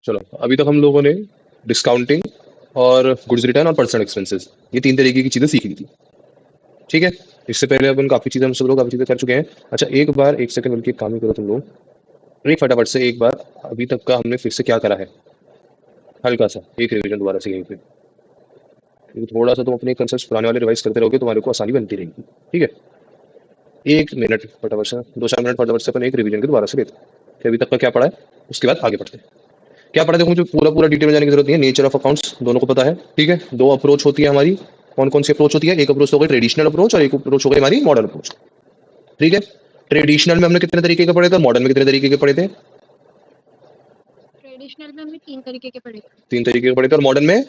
चलो, अभी तक हम लोगों ने डिस्काउंटिंग और गुड्स रिटर्न और पर्सनल एक्सपेंसेस, ये 3 तरीके की चीज़ें सीख ली थी। ठीक है? इससे पहले अपन काफ़ी चीज़ें हम सब लोग काफ़ी चीज़ें कर चुके हैं। अच्छा, एक बार 1 सेकंड बल्कि एक काम ही करो तुम लोग, एक फटाफट से एक बार अभी तक का हमने फिर से क्या करा है, हल्का-सा एक रिवीजन दोबारा से यहीं पे। क्योंकि थोड़ा-सा तुम अपने कंसेप्ट्स पुराने वाले रिवाइज़ करते रहोगे, तुम्हारे को आसानी बनती रहेगी। ठीक है? 1 मिनट फटाफट से, 2-4 मिनट फटाफट से अपन एक रिवीजन के दोबारा से लेते हैं कि अभी तक का क्या पढ़ा है, उसके बाद आगे बढ़ते हैं। क्या पढ़ा है देखो, मुझे पूरा पूरा डिटेल में जाने की जरूरत नहीं है। नेचर ऑफ अकाउंट्स दोनों को पता है। ठीक है? 2 अप्रोच होती है हमारी। कौन कौन सी अप्रोच होती है? एक अप्रोच हो गई ट्रेडिशनल अप्रोच और एक अप्रोच हो गई हमारी मॉडर्न अप्रोच। ठीक है? ट्रेडिशनल में हमने कितने तरीके के पढ़े थे, मॉडर्न में कितने तरीके के पढ़े थे? ट्रेडिशनल में हमने 3 तरीके के पढ़े थे। 3 तरीके के पढ़े थे। और मॉडर्न में?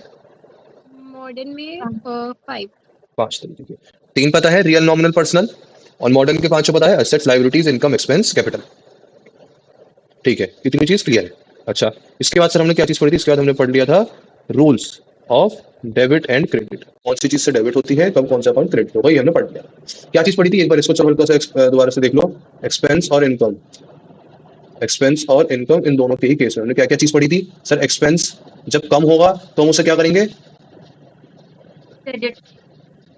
मॉडर्न में 5। 5 तरीके के। 3 पता है, रियल, नॉमिनल, पर्सनल। और मॉडर्न के 5 पता है, assets, liabilities, income, expense, capital. ठीक है? इतनी चीज क्लियर है। अच्छा, इसके बाद सर हमने क्या चीज पढ़ी थी? इसके बाद हमने पढ़ लिया था rules of debit and credit. कौन सी चीज से डेबिट होती है, कब कौन सा अकाउंट क्रेडिट होगा, ये हमने पढ़ लिया। क्या चीज पढ़ी थी एक बार इसको चलो हल्का सा दोबारा से देख लो। एक्सपेंस और इनकम। एक्सपेंस और इनकम, इन दोनों के ही केस में हमने क्या क्या चीज पढ़ी थी सर? एक्सपेंस जब कम होगा तो हम उसे क्या करेंगे? क्रेडिट।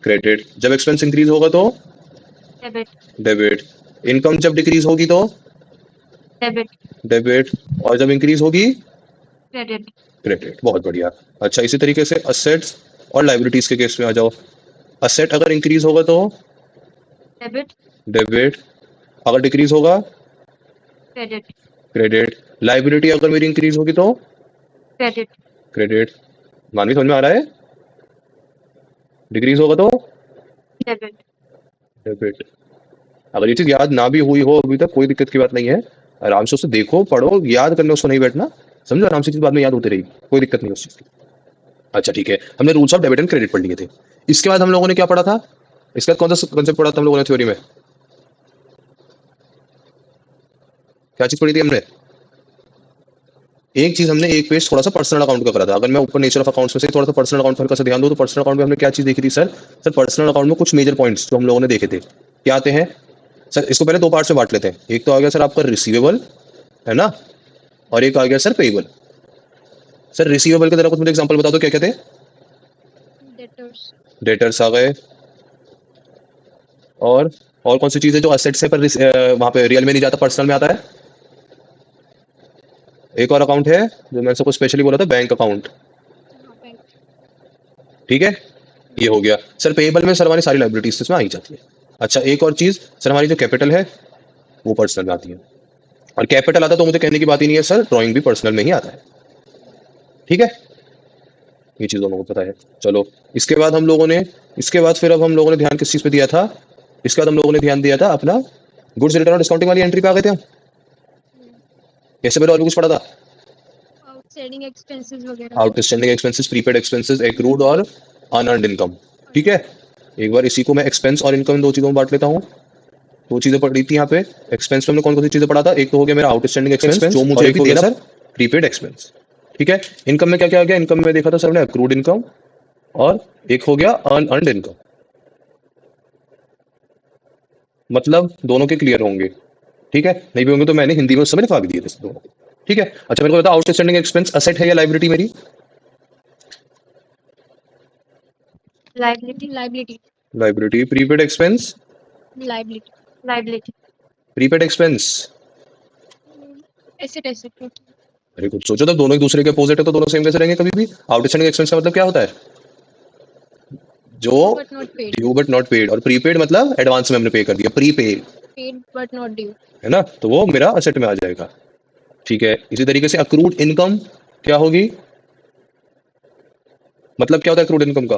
क्रेडिट। जब एक्सपेंस इंक्रीज होगा तो? डेबिट। डेबिट। इनकम जब डिक्रीज होगी तो? डेबिट। डेबिट। और जब इंक्रीज होगी? क्रेडिट। क्रेडिट। बहुत बढ़िया। अच्छा, इसी तरीके से असेट्स और लाइबिलिटीज के केस में आ जाओ। असेट अगर इंक्रीज होगा तो? डेबिट। डेबिट। अगर डिक्रीज होगा? क्रेडिट। क्रेडिट। लाइबिलिटी अगर मेरी इंक्रीज होगी तो? क्रेडिट। क्रेडिट। मानवी समझ में आ रहा है? डिक्रीज होगा तो? डेबिट। डेबिट। अगर ये चीज याद ना भी हुई हो अभी तक, कोई दिक्कत की बात नहीं है। आराम से उसे देखो, पढ़ो, याद करने उसको नहीं बैठना। समझो, आराम से चीज बाद में याद होती रहेगी, कोई दिक्कत नहीं उस चीज की। अच्छा ठीक है, हमने rules of debit and credit पढ़ लिए थे। इसके बाद हम लोगों ने क्या पढ़ा था? इसके बाद कौन सा कंसेप्ट पढ़ा था हम लोगों ने थ्योरी में? क्या चीज पढ़ी थी हमने? एक चीज हमने एक पेज थोड़ा सा पर्सनल अकाउंट का करा था। अगर मैं ऊपर नेचर ऑफ अकाउंट्स में से थोड़ा सा पर्सनल अकाउंट पर हल्का सा ध्यान दूं तो पर्सनल अकाउंट में हमने क्या चीज देखी थी सर? सर पर्सनल अकाउंट में कुछ मेजर पॉइंट्स जो हम लोगों ने देखे थे, क्या आते हैं सर? इसको पहले 2 पार्ट्स में बांट लेते हैं। एक तो आ गया सर आपका रिसीवेबल, है ना, और एक आ गया सर पेएबल। सर रिसीवेबल के जरा कुछ मुझे एग्जांपल बता दो, क्या क्या थे? डेटर्स। डेटर्स आ गए। और कौन सी चीज है जो असेट्स है पर वहां पे रियल में नहीं जाता, पर्सनल में आता है? एक और अकाउंट है जो मैंने सबको स्पेशली बोला था, बैंक अकाउंट। बैंक। ठीक है, ये हो गया सर। पेएबल में सर हमारी सारी लाइबिलिटीज इसमें आई जाती है। अच्छा, एक और चीज सर, हमारी जो कैपिटल है वो पर्सनल में आती है। और कैपिटल आता तो मुझे कहने की बात ही नहीं है सर, ड्राइंग भी पर्सनल में ही आता है। ठीक है, ये चीज दोनों को पता है। चलो, इसके बाद हम लोगों ने, इसके बाद फिर अब हम लोगों ने ध्यान किस चीज पे दिया था? इसके बाद हम लोगों ने ध्यान दिया था अपना गुड्स रिटर्न और डिस्काउंटिंग वाली एंट्री पे आ गए थे हम। कैसे पहले और भी कुछ पढ़ा था? आउटस्टैंडिंग एक्सपेंसेस वगैरह। Outstanding expenses, prepaid expenses, accrued और अनअर्न्ड इनकम। ठीक है, एक बार इसी को मैं एक्सपेंस और इनकम इन 2 चीजों में बांट लेता हूँ। 2 चीजें पढ़ी थी यहाँ पे। एक्सपेंस में हमने कौन कौन सी चीजें पढ़ा था? एक तो हो गया मेरा आउटस्टैंडिंग एक्सपेंस जो मुझे अभी दे रहा सर प्रीपेड एक्सपेंस। ठीक है, इनकम में क्या क्या आ गया? इनकम में देखा था सर ने अक्रूड इनकम, और एक हो गया अनअर्न्ड इनकम। मतलब दोनों के क्लियर होंगे। ठीक है, नहीं भी होंगे तो मैंने हिंदी में उस समय लिखवा भी दिए थे दोनों को। ठीक है, अच्छा मेरे को बता, आउटस्टैंडिंग एक्सपेंस असेट है या लाइबिलिटी मेरी? Liability. Liability. Liability. Prepaid expense? Liability. Liability. Prepaid expense? Asset. Asset. अरे कुछ सोचो, तो दोनों एक दूसरे के अपोजिट है तो दोनों सेम कैसे रहेंगे कभी भी? आउटस्टैंडिंग एक्सपेंस का मतलब क्या होता है? जो but not paid. Due but not paid. और प्रीपेड मतलब एडवांस में हमने पे कर दिया, prepaid, paid but not due. है ना, तो वो मेरा असेट में आ जाएगा। ठीक है, इसी तरीके से अक्रूड इनकम क्या होगी? मतलब क्या होता है अक्रूड इनकम का?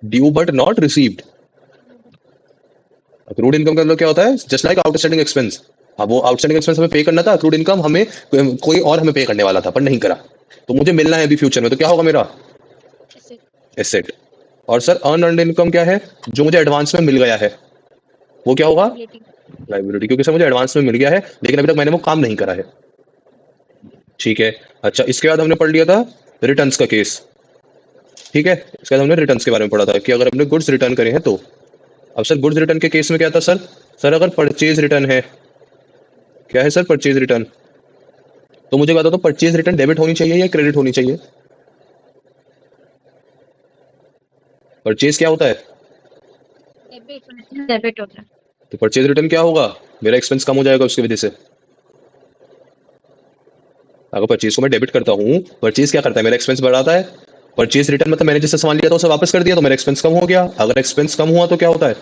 Due but not received. Accrued income का मतलब क्या होता है? Just like outstanding expense. अब वो आउटस्टैंडिंग एक्सपेंस हमें पे करना था, अक्रूड इनकम हमें कोई और हमें पे करने वाला था पर नहीं करा, तो मुझे मिलना है अभी फ्यूचर में, तो क्या होगा मेरा? एसेट। एसेट। और सर अनअर्न्ड इनकम क्या है? जो मुझे एडवांस में मिल गया है, वो क्या होगा? लाइबिलिटी। लाइबिलिटी, क्योंकि सर मुझे एडवांस में मिल गया है लेकिन अभी तक मैंने वो काम नहीं करा है। ठीक है, अच्छा इसके बाद हमने पढ़ लिया था रिटर्न्स का केस। ठीक है, इसके बाद हमने रिटर्न्स के बारे में पढ़ा था कि अगर हमने गुड्स रिटर्न करे हैं तो। अब सर गुड्स रिटर्न के केस में क्या था सर? सर अगर परचेज रिटर्न है क्या है सर? Purchase return. तो मुझे बता दो, परचेज रिटर्न डेबिट होनी चाहिए या क्रेडिट होनी चाहिए? परचेज क्या होता है? डेबिट होता है। तो परचेज रिटर्न क्या होगा? मेरा एक्सपेंस कम हो जाएगा उसकी वजह से। अगर परचेज को मैं डेबिट करता हूँ, परचेज क्या करता है? मेरा एक्सपेंस बढ़ाता है। परचेज रिटर्न मतलब मैंने जिससे सामान लिया था उसे वापस कर दिया, तो मेरा एक्सपेंस कम हो गया। अगर एक्सपेंस कम हुआ तो क्या होता है?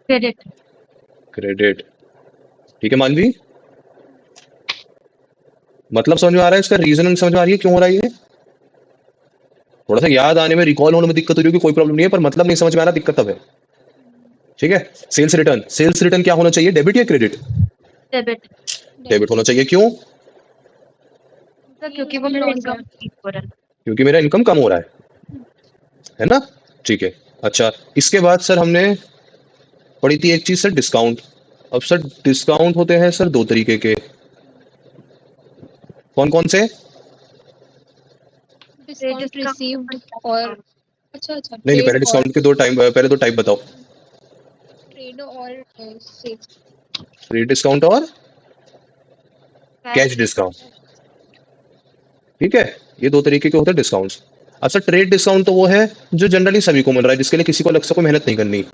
क्रेडिट। क्रेडिट। ठीक है मानवी, मतलब समझ में आ रहा है इसका? रीजन समझ में आ रही है क्यों हो रहा है ये? थोड़ा सा याद आने में, रिकॉल होने में दिक्कत हो रही होगी, कोई प्रॉब्लम नहीं है, पर मतलब नहीं समझ में आ रहा, दिक्कत तब है। ठीक है। सेल्स रिटर्न, सेल्स रिटर्न क्या होना चाहिए? डेबिट या क्रेडिट? डेबिट। डेबिट होना चाहिए। क्यों? सर क्योंकि वो मेरा इनकम हो रहा है। क्योंकि मेरा इनकम कम हो रहा है ना? ठीक है। अच्छा, इसके बाद सर हमने पढ़ी थी एक चीज सर, डिस्काउंट। अब सर डिस्काउंट होते हैं सर दो तरीके के। कौन कौन से? डिस्काउंट रिसीव्ड और अच्छा नहीं नहीं, ट्रेड पहले और डिस्काउंट के दो टाइम, पहले दो टाइप बताओ। ट्रेड और सेल्स। फ्री डिस्काउंट और कैश डिस्काउंट। ठीक है। ये दो तरीके के होते हैं डिस्काउंट्स। अब सर ट्रेड डिस्काउंट तो वो है जो जनरली सभी को मिल रहा है, जिसके लिए किसी को अलग से कोई मेहनत नहीं करनी।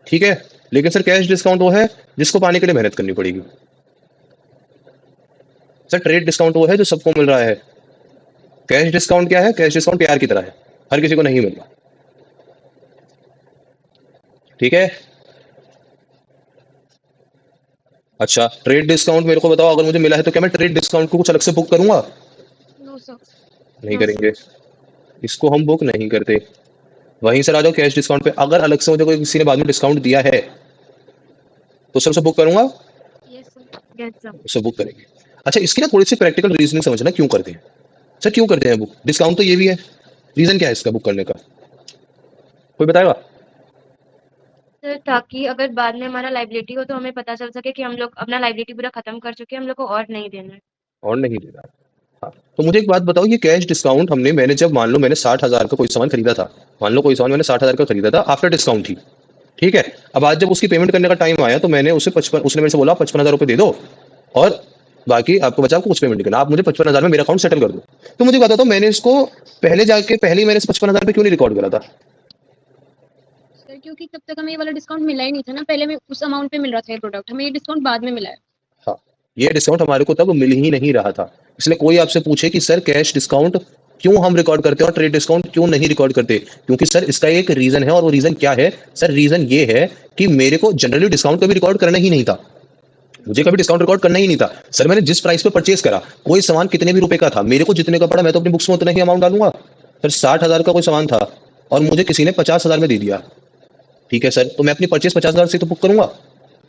ठीक है। लेकिन सर कैश डिस्काउंट वो है जिसको पाने के लिए मेहनत करनी पड़ेगी। सर ट्रेड डिस्काउंट वो है जो सबको मिल रहा है। कैश डिस्काउंट क्या है? कैश डिस्काउंट प्यार की तरह है, हर किसी को नहीं मिल रहा। ठीक है। अच्छा, ट्रेड डिस्काउंट मेरे को बताओ, अगर मुझे मिला है तो क्या मैं ट्रेड डिस्काउंट को कुछ अलग से बुक करूंगा? No sir. नहीं करेंगे, इसको हम बुक नहीं करते। वहीं सर आ जाओ कैश डिस्काउंट पे। अगर अलग से मुझे कोई किसी ने बाद में डिस्काउंट दिया है तो सर उसे बुक करूंगा, यस सर। Yes sir. उसे बुक करेंगे। अच्छा, इसकी ना थोड़ी सी प्रैक्टिकल रीजनिंग समझना क्यों करते हैं। सर क्यों करते हैं बुक? डिस्काउंट तो ये भी है, रीजन क्या है इसका बुक करने का? कोई बताएगा? सर ताकि अगर बाद में हमारा लाइबिलिटी हो तो हमें पता चल सके कि हम लोग अपना लाइबिलिटी पूरा खत्म कर चुके हैं, हम लोग को और नहीं देना है। और नहीं दे रहा। हाँ, तो मुझे एक बात बताओ, ये कैश डिस्काउंट हमने, मैंने जब मान लो मैंने 60,000 का कोई सामान खरीदा था, मान लो कोई सामान मैंने 60,000 का खरीदा था आफ्टर डिस्काउंट ही। ठीक है। अब आज जब उसकी पेमेंट करने का टाइम आया तो मैंने उसे 55, उसने मेरे से बोला 55,000 रुपये दे दो और बाकी आपको बचा, आपको कुछ पेमेंट नहीं करना, आप मुझे 55,000 में मेरा अकाउंट सेटल कर दो। तो मुझे बता दो, मैंने इसको पहले जाके पहले ही मैंने 55,000 पे क्यों नहीं रिकॉर्ड करा था? सर क्योंकि तब तक हमें ये वाला डिस्काउंट मिला ही नहीं था ना, पहले हमें उस अमाउंट पे मिल रहा था ये प्रोडक्ट, हमें ये डिस्काउंट बाद में मिला है। हाँ, ये डिस्काउंट हमारे को तब मिल ही नहीं रहा था। इसलिए कोई आपसे पूछे कि सर कैश डिस्काउंट क्यों हम रिकॉर्ड करते हैं और ट्रेड डिस्काउंट क्यों नहीं रिकॉर्ड करते, क्योंकि सर इसका एक रीजन है, और वो रीजन क्या है? सर रीजन ये है कि मेरे को जनरली डिस्काउंट कभी रिकॉर्ड करना ही नहीं था। मुझे कभी डिस्काउंट रिकॉर्ड करना ही नहीं था। सर मैंने जिस प्राइस पे परचेज करा, कोई सामान कितने भी रुपए का था, मेरे को जितने का पड़ा मैं तो अपनी बुक्स में उतना ही अमाउंट डालूंगा। सर 60,000 का कोई सामान था और मुझे किसी ने 50,000 में दे दिया। ठीक है सर, तो मैं अपनी परचेज 50,000 से तो बुक करूंगा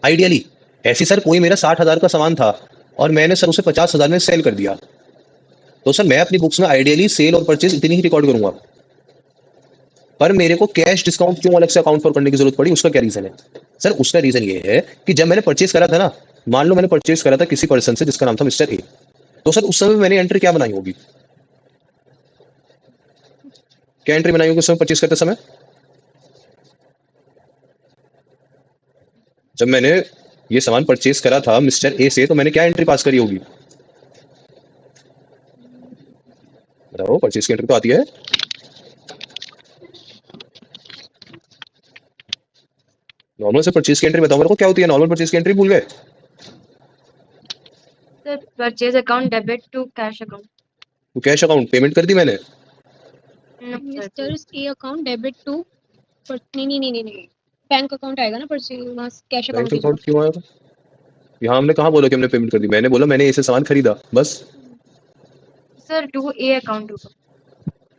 आइडियली। ऐसे सर कोई मेरा 60,000 का सामान था और मैंने सर उसे 50,000 में सेल कर दिया, तो सर मैं अपनी बुक्स में आइडियली सेल और परचेज इतनी ही रिकॉर्ड करूंगा। पर मेरे को कैश डिस्काउंट क्यों अलग से अकाउंट फॉर करने की जरूरत पड़ी, उसका क्या रीजन है? सर उसका रीजन ये है कि जब मैंने परचेज करा था ना, मान लो मैंने परचेज करा था किसी पर्सन से जिसका नाम था मिस्टर ए, तो सर उस समय मैंने एंट्री क्या बनाई होगी? क्या एंट्री बनाई होगी उस समय परचेज करते समय? जब मैंने ये सामान परचेज करा था मिस्टर ए से, तो मैंने क्या एंट्री पास करी होगी? बताओ, परचेज की एंट्री तो आती है। नॉर्मल से परचेज की एंट्री बताओ मेरे को, क्या होती है नॉर्मल परचेज की एंट्री? भूल गए? Sir purchase account debit to cash account. तो कैश अकाउंट पेमेंट कर दी मैंने। Mister A account debit to नहीं बैंक अकाउंट आएगा ना, परचेज वहाँ कैश अकाउंट बैंक की अकाउंट जगह। क्यों आएगा? यहाँ हमने कहाँ बोला कि हमने पेमेंट कर दी? मैंने बोला मैंने ऐसे सामान खरीदा, बस। सर टू ए अकाउंट होगा।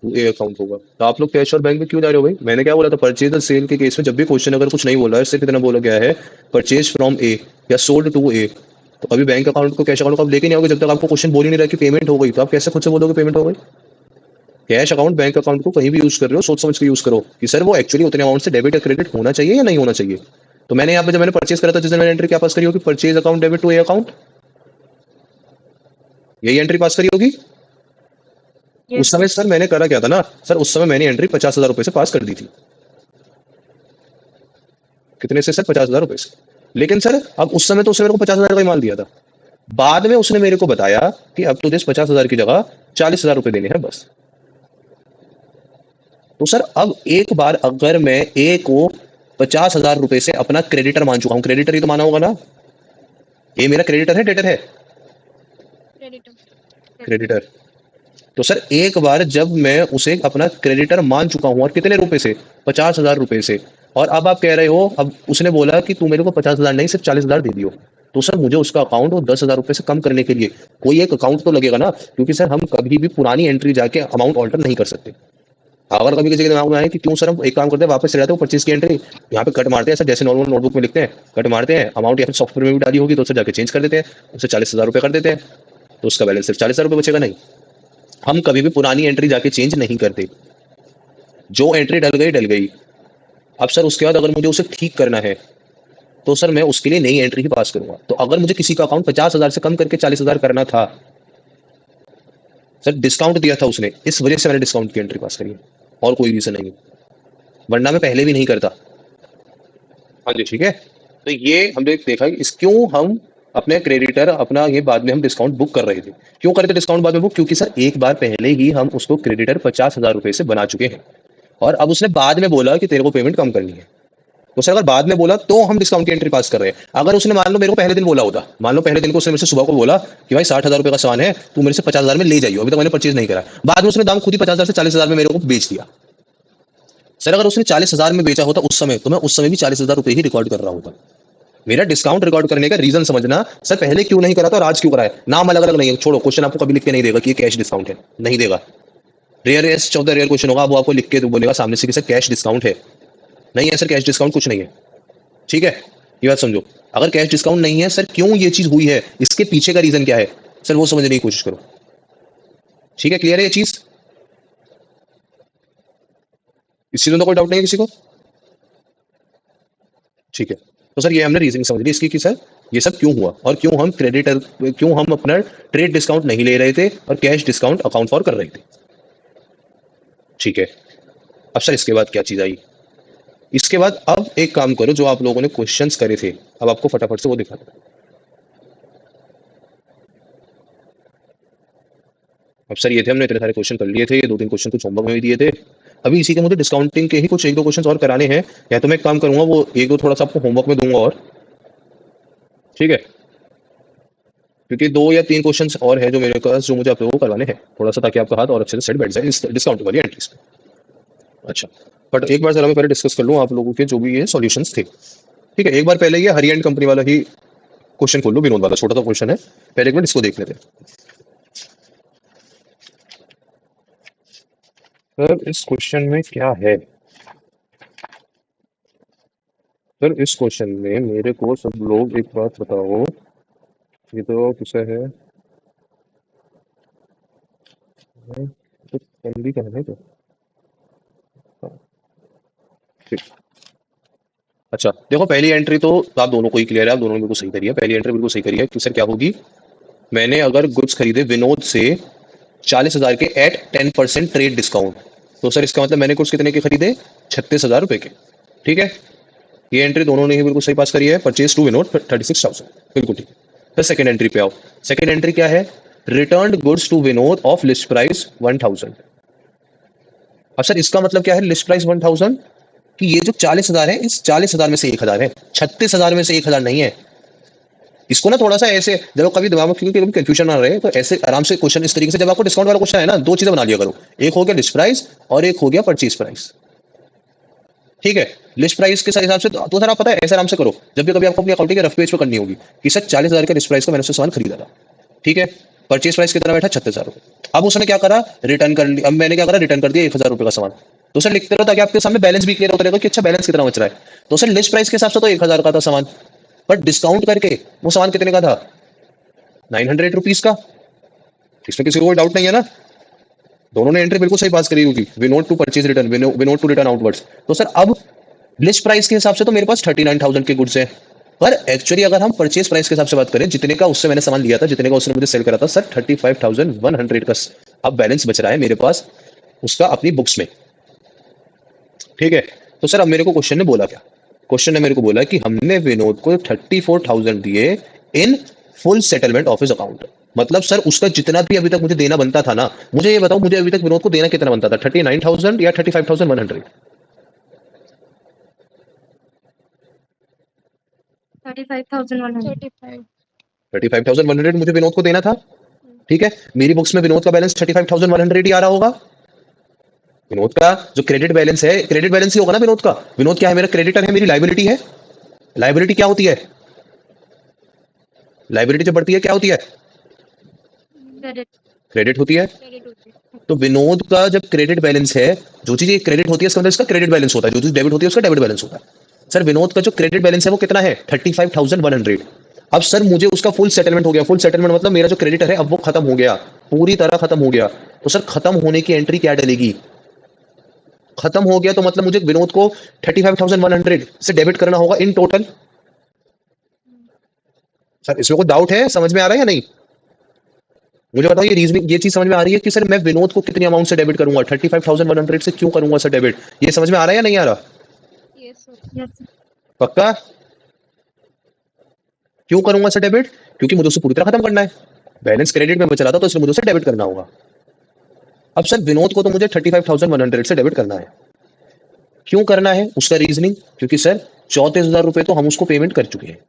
टू ए अकाउंट होगा। तो आप लोग कैश और बैंक में क्यों जा रहे हो भाई? मैंने क्या बोला था? परचेज और सेल के केस में जब भी क्वेश्चन अगर कुछ नहीं बोला है, सिर्फ इतना बोला गया है परचेज फ्रॉम ए या सोल्ड टू ए, तो कभी बैंक अकाउंट को कैश अकाउंट को आप लेके नहीं आओगे जब तक आपको क्वेश्चन बोल ही नहीं रहा कि पेमेंट हो गई। तो आप कैसे खुद से बोलोगे पेमेंट हो गई? कैश अकाउंट बैंक अकाउंट को कहीं भी यूज कर रहे हो, सोच समझ के यूज करो कि सर वो एक्चुअली उतने अमाउंट से डेबिट या क्रेडिट होना चाहिए या नहीं होना चाहिए। तो मैंने यहाँ पे जब मैंने परचेज करा था, जिस दिन मैंने एंट्री क्या पास करी होगी? Purchase account debit to A account, यही एंट्री पास करी होगी। उस समय सर मैंने करा क्या था ना सर, उस समय मैंने एंट्री 50,000 रुपए से पास कर दी थी। कितने से सर? 50,000 रुपए से। लेकिन सर अब उस समय तो उसने मेरे को 50,000 का ही माल दिया था, बाद में उसने मेरे को बताया कि अब तुझे 50,000 की जगह 40,000 रुपए देने हैं बस। तो सर अब एक बार अगर मैं ए को 50,000 रुपए से अपना क्रेडिटर मान चुका हूं, क्रेडिटर ही तो माना होगा ना, ए मेरा क्रेडिटर है डेटर है? क्रेडिटर। क्रेडिटर। तो सर एक बार जब मैं उसे अपना क्रेडिटर मान चुका हूं, और कितने रुपए से? 50,000 रुपए से। और अब आप कह रहे हो, अब उसने बोला कि तू मेरे को 50,000 नहीं सिर्फ 40,000 दे दियो। तो सर मुझे उसका अकाउंट वो 10,000 रुपए से कम करने के लिए कोई एक अकाउंट तो लगेगा ना, क्योंकि सर हम कभी भी पुरानी एंट्री जाके अमाउंट ऑल्टर नहीं कर सकते। अगर कभी किसी के दिमाग में आए कि क्यों सर हम एक काम करते हैं, वापस चले जाते हैं परचेज की एंट्री, यहाँ पे कट मारते हैं सर, जैसे नॉर्मल नोटबुक में लिखते हैं कट मारते हैं, अमाउंट या फिर सॉफ्टवेयर में भी डाली होगी तो सर जाके चेंज कर देते हैं, उसे 40,000 रुपए कर देते हैं, तो उसका बैलेंस सिर्फ 40,000 रुपए बचेगा। नहीं, हम कभी भी पुरानी एंट्री जाके चेंज नहीं करते, जो एंट्री डल गई। अब सर उसके बाद अगर मुझे उसे ठीक करना है तो सर मैं उसके लिए नई एंट्री ही पास करूंगा। तो अगर मुझे किसी का अकाउंट 50,000 से कम करके 40,000 करना था, सर डिस्काउंट दिया था उसने, इस वजह से मैंने डिस्काउंट की एंट्री पास करी है, और कोई रीजन नहीं है, वरना मैं पहले भी नहीं करता। हाँ जी, ठीक है। तो ये हमने देखा कि इस क्यों हम अपने क्रेडिटर अपना ये बाद में हम डिस्काउंट बुक कर रहे थे। क्यों करे थे डिस्काउंट बाद में बुक? क्योंकि सर एक बार पहले ही हम उसको क्रेडिटर 50,000 रुपए से बना चुके हैं, और अब उसने बाद में बोला कि तेरे को पेमेंट कम करनी है। तो सर अगर बाद में बोला तो हम डिस्काउंट की एंट्री पास कर रहे हैं। अगर उसने मान लो मेरे को पहले दिन बोला होता, मान लो पहले दिन को उसने मेरे से सुबह को बोला कि भाई 60,000 रुपए का सामान है, तू मेरे से 50,000 में ले जाइयो, अभी तक मैंने परचेज नहीं करा, बाद में उसने दाम खुद ही 50,000 से 40,000 में मेरे को बेच दिया। सर अगर उसने 40,000 में बेचा होता उस समय, तो मैं उस समय भी 40,000 रुपए ही रिकॉर्ड कर रहा होता। मेरा डिस्काउंट रिकॉर्ड करने का रीजन समझना, सर पहले क्यों नहीं करा था और आज क्यों करा है। नाम अलग अलग नहीं है, छोड़ो, क्वेश्चन आपको कभी लिख के नहीं देगा कि ये कैश डिस्काउंट है, नहीं देगा। रेयर 14 रेयर क्वेश्चन होगा, वो आपको लिख के बोलेगा सामने से कि सर कैश डिस्काउंट है। नहीं है सर, कैश डिस्काउंट कुछ नहीं है, ठीक है, ये बात समझो। अगर कैश डिस्काउंट नहीं है, सर क्यों ये चीज हुई है, इसके पीछे का रीजन क्या है, सर वो समझने की कोशिश करो। ठीक है, क्लियर है ये चीज? इस चीज में तो कोई डाउट नहीं है किसी को? ठीक है, तो सर ये हमने रीजनिंग समझ ली इसकी कि सर ये सब क्यों हुआ, और क्यों हम क्रेडिटर, क्यों हम अपना ट्रेड डिस्काउंट नहीं ले रहे थे और कैश डिस्काउंट अकाउंट फॉर कर रहे थे। ठीक है, अब सर इसके बाद क्या चीज आई? इसके बाद अब एक काम करो, जो आप लोगों ने क्वेश्चंस करे थे, अब आपको फटाफट से वो दिखा दो। अब सर ये थे, हमने इतने सारे क्वेश्चन कर लिए थे, ये 2-3 क्वेश्चन कुछ होमवर्क में भी दिए थे। अभी इसी के मुझे डिस्काउंटिंग के ही कुछ 1-2 क्वेश्चन और कराने हैं, या तो मैं एक काम करूंगा, वो 1-2 थोड़ा सा आपको होमवर्क में दूंगा और, ठीक है, क्योंकि 2 या 3 क्वेश्चंस और है जो मेरे पास, जो मुझे आप लोगों को करवाने हैं थोड़ा सा, ताकि आपका हाथ और अच्छे से सेट बैठ जाए इस डिस्काउंट वाली एंट्रीज पे। अच्छा, बट एक बार जरा मैं पहले डिस्कस कर लूँ आप लोगों के जो भी ये सॉल्यूशंस थे। ठीक है, एक बार पहले ये हरी एंड कंपनी वाला ही क्वेश्चन खोल लो, विनोद वाला छोटा सा क्वेश्चन है, पहले एक मिनट इसको देख लेते हैं। सर इस क्वेश्चन में क्या है? सर इस क्वेश्चन में मेरे को सब लोग एक बात बताओ, ये तो किसा है, तो भी कहना है तो, हाँ, ठीक। अच्छा देखो, पहली एंट्री तो आप दोनों को ही क्लियर है, आप दोनों ने बिल्कुल सही करी है, पहली एंट्री बिल्कुल सही करी है कि सर क्या होगी, मैंने अगर गुड्स खरीदे विनोद से 40,000 के एट 10% ट्रेड डिस्काउंट, तो सर इसका मतलब मैंने गुड्स कितने के खरीदे? 36,000 रुपए के। ठीक है, ये एंट्री दोनों ने ही बिल्कुल सही पास करी है, परचेज टू विनोद 36,000, बिल्कुल ठीक। फिर सेकंड एंट्री पे आओ, सेकंड एंट्री क्या है? Return goods to Vinod of list price 1,000। अब सर इसका मतलब क्या है लिस्ट प्राइस 1,000, कि ये जो 40,000 है, इस 40,000 में से 1,000 है, 36,000 में से 1,000 नहीं है। इसको ना थोड़ा सा ऐसे, जब कभी दिमाग में क्योंकि कभी कंफ्यूजन ना रहे, तो ऐसे आराम से क्वेश्चन इस तरीके से, जब आपको डिस्काउंट वाला क्वेश्चन है ना, 2 चीजें बना लिया करो, एक हो गया लिस्ट प्राइस और एक हो गया परचेज प्राइस। ठीक है, लिस्ट प्राइस के हिसाब से तो सर आप पता है ऐसे आराम से करो, जब भी कभी आपको अपनी अकाउंटिंग के रफ पेज पे करनी होगी कि सर 40,000 के लिस्ट प्राइस का मैंने उससे सामान खरीदा था, ठीक है, परचेज प्राइस कितना बैठा? 36,000 रुपए। अब उसने क्या करा? रिटर्न कर लिया। अब मैंने क्या करा? रिटर्न कर दिया 1,000 रुपए का सामान। तो सर लिखते रहो ताकि आपके सामने बैलेंस भी क्लियर होता रहेगा कि अच्छा बैलेंस कितना बच रहा है। तो सर लिस्ट प्राइस के हिसाब से तो 1,000 का था सामान, बट डिस्काउंट करके वो सामान कितने का था? 900 रुपीज का। इसमें किसी को कोई डाउट नहीं है ना? दोनों ने एंट्री बिल्कुल सही पास करी होगी, Vinod to purchase return, Vinod to return outwards. तो सर अब लिस्ट प्राइस के हिसाब से तो मेरे पास 39,000 के गुड्स है, पर एक्चुअली अगर हम परचेज प्राइस के हिसाब से बात करें, जितने का उससे मैंने सामान लिया था, जितने का उसने मुझे सेल करा था, सर 35,100 का अब बैलेंस बच रहा है मेरे पास उसका अपनी बुक्स में। ठीक है, तो सर अब मेरे को क्वेश्चन ने बोला क्या? क्वेश्चन ने मेरे को बोला कि हमने विनोद को 34,000 दिए in full settlement of his account. मतलब सर उसका जितना भी अभी तक मुझे देना बनता था ना, मुझे ये बताओ मुझे अभी तक विनोद को देना कितना बनता था, 39,000 या 35,100? 35,100। 35। 35,100 मुझे विनोद को देना था। ठीक है, मेरी बुक्स में विनोद का बैलेंस 35,100 ही आ रहा होगा। विनोद का जो क्रेडिट बैलेंस है, क्रेडिट बैलेंस ही होगा ना विनोद का। विनोद क्या है, मेरा क्रेडिटर है, मेरी लाइबिलिटी है। लाइबिलिटी क्या होती है? लाइबिलिटी जब बढ़ती है क्या होती है? क्रेडिट। क्रेडिट होती है। क्रेडिट होती है। तो विनोद का जब क्रेडिट बैलेंस है, जो चीज क्रेडिट होती है इसका मतलब इसका क्रेडिट बैलेंस होता है, जो चीज डेबिट होती है उसका डेबिट बैलेंस होता है। सर विनोद का जो क्रेडिट बैलेंस है वो कितना है? 35,100। अब सर मुझे उसका फुल सेटलमेंट हो गया। फुल सेटलमेंट मतलब मेरा जो क्रेडिटर है अब वो खत्म हो गया, पूरी तरह खत्म हो गया। तो सर खत्म होने की एंट्री क्या डलेगी? खत्म हो गया तो मतलब मुझे विनोद को 35,100 से डेबिट करना होगा इन टोटल। सर इसमें कोई डाउट है, समझ में आ रहा है या नहीं? मुझे बताओ ये रीजनिंग, ये चीज समझ में आ रही है कि सर मैं विनोद को कितनी अमाउंट से डेबिट करूंगा, 35,100 से क्यों करूंगा सर डेबिट? ये समझ में आ रहा है या नहीं आ रहा? Yes sir. यस। पक्का? क्यों करूंगा सर डेबिट? क्योंकि मुझे उसे पूरी तरह खत्म करना है। बैलेंस क्रेडिट में बचा था तो इसलिए मुझे उसे डेबिट करना होगा। अब सर विनोद को तो मुझे 35,100 से डेबिट करना है। क्यों करना है उसका रीजनिंग, क्योंकि सर 34,000 रुपए तो हम उसको पेमेंट कर चुके हैं।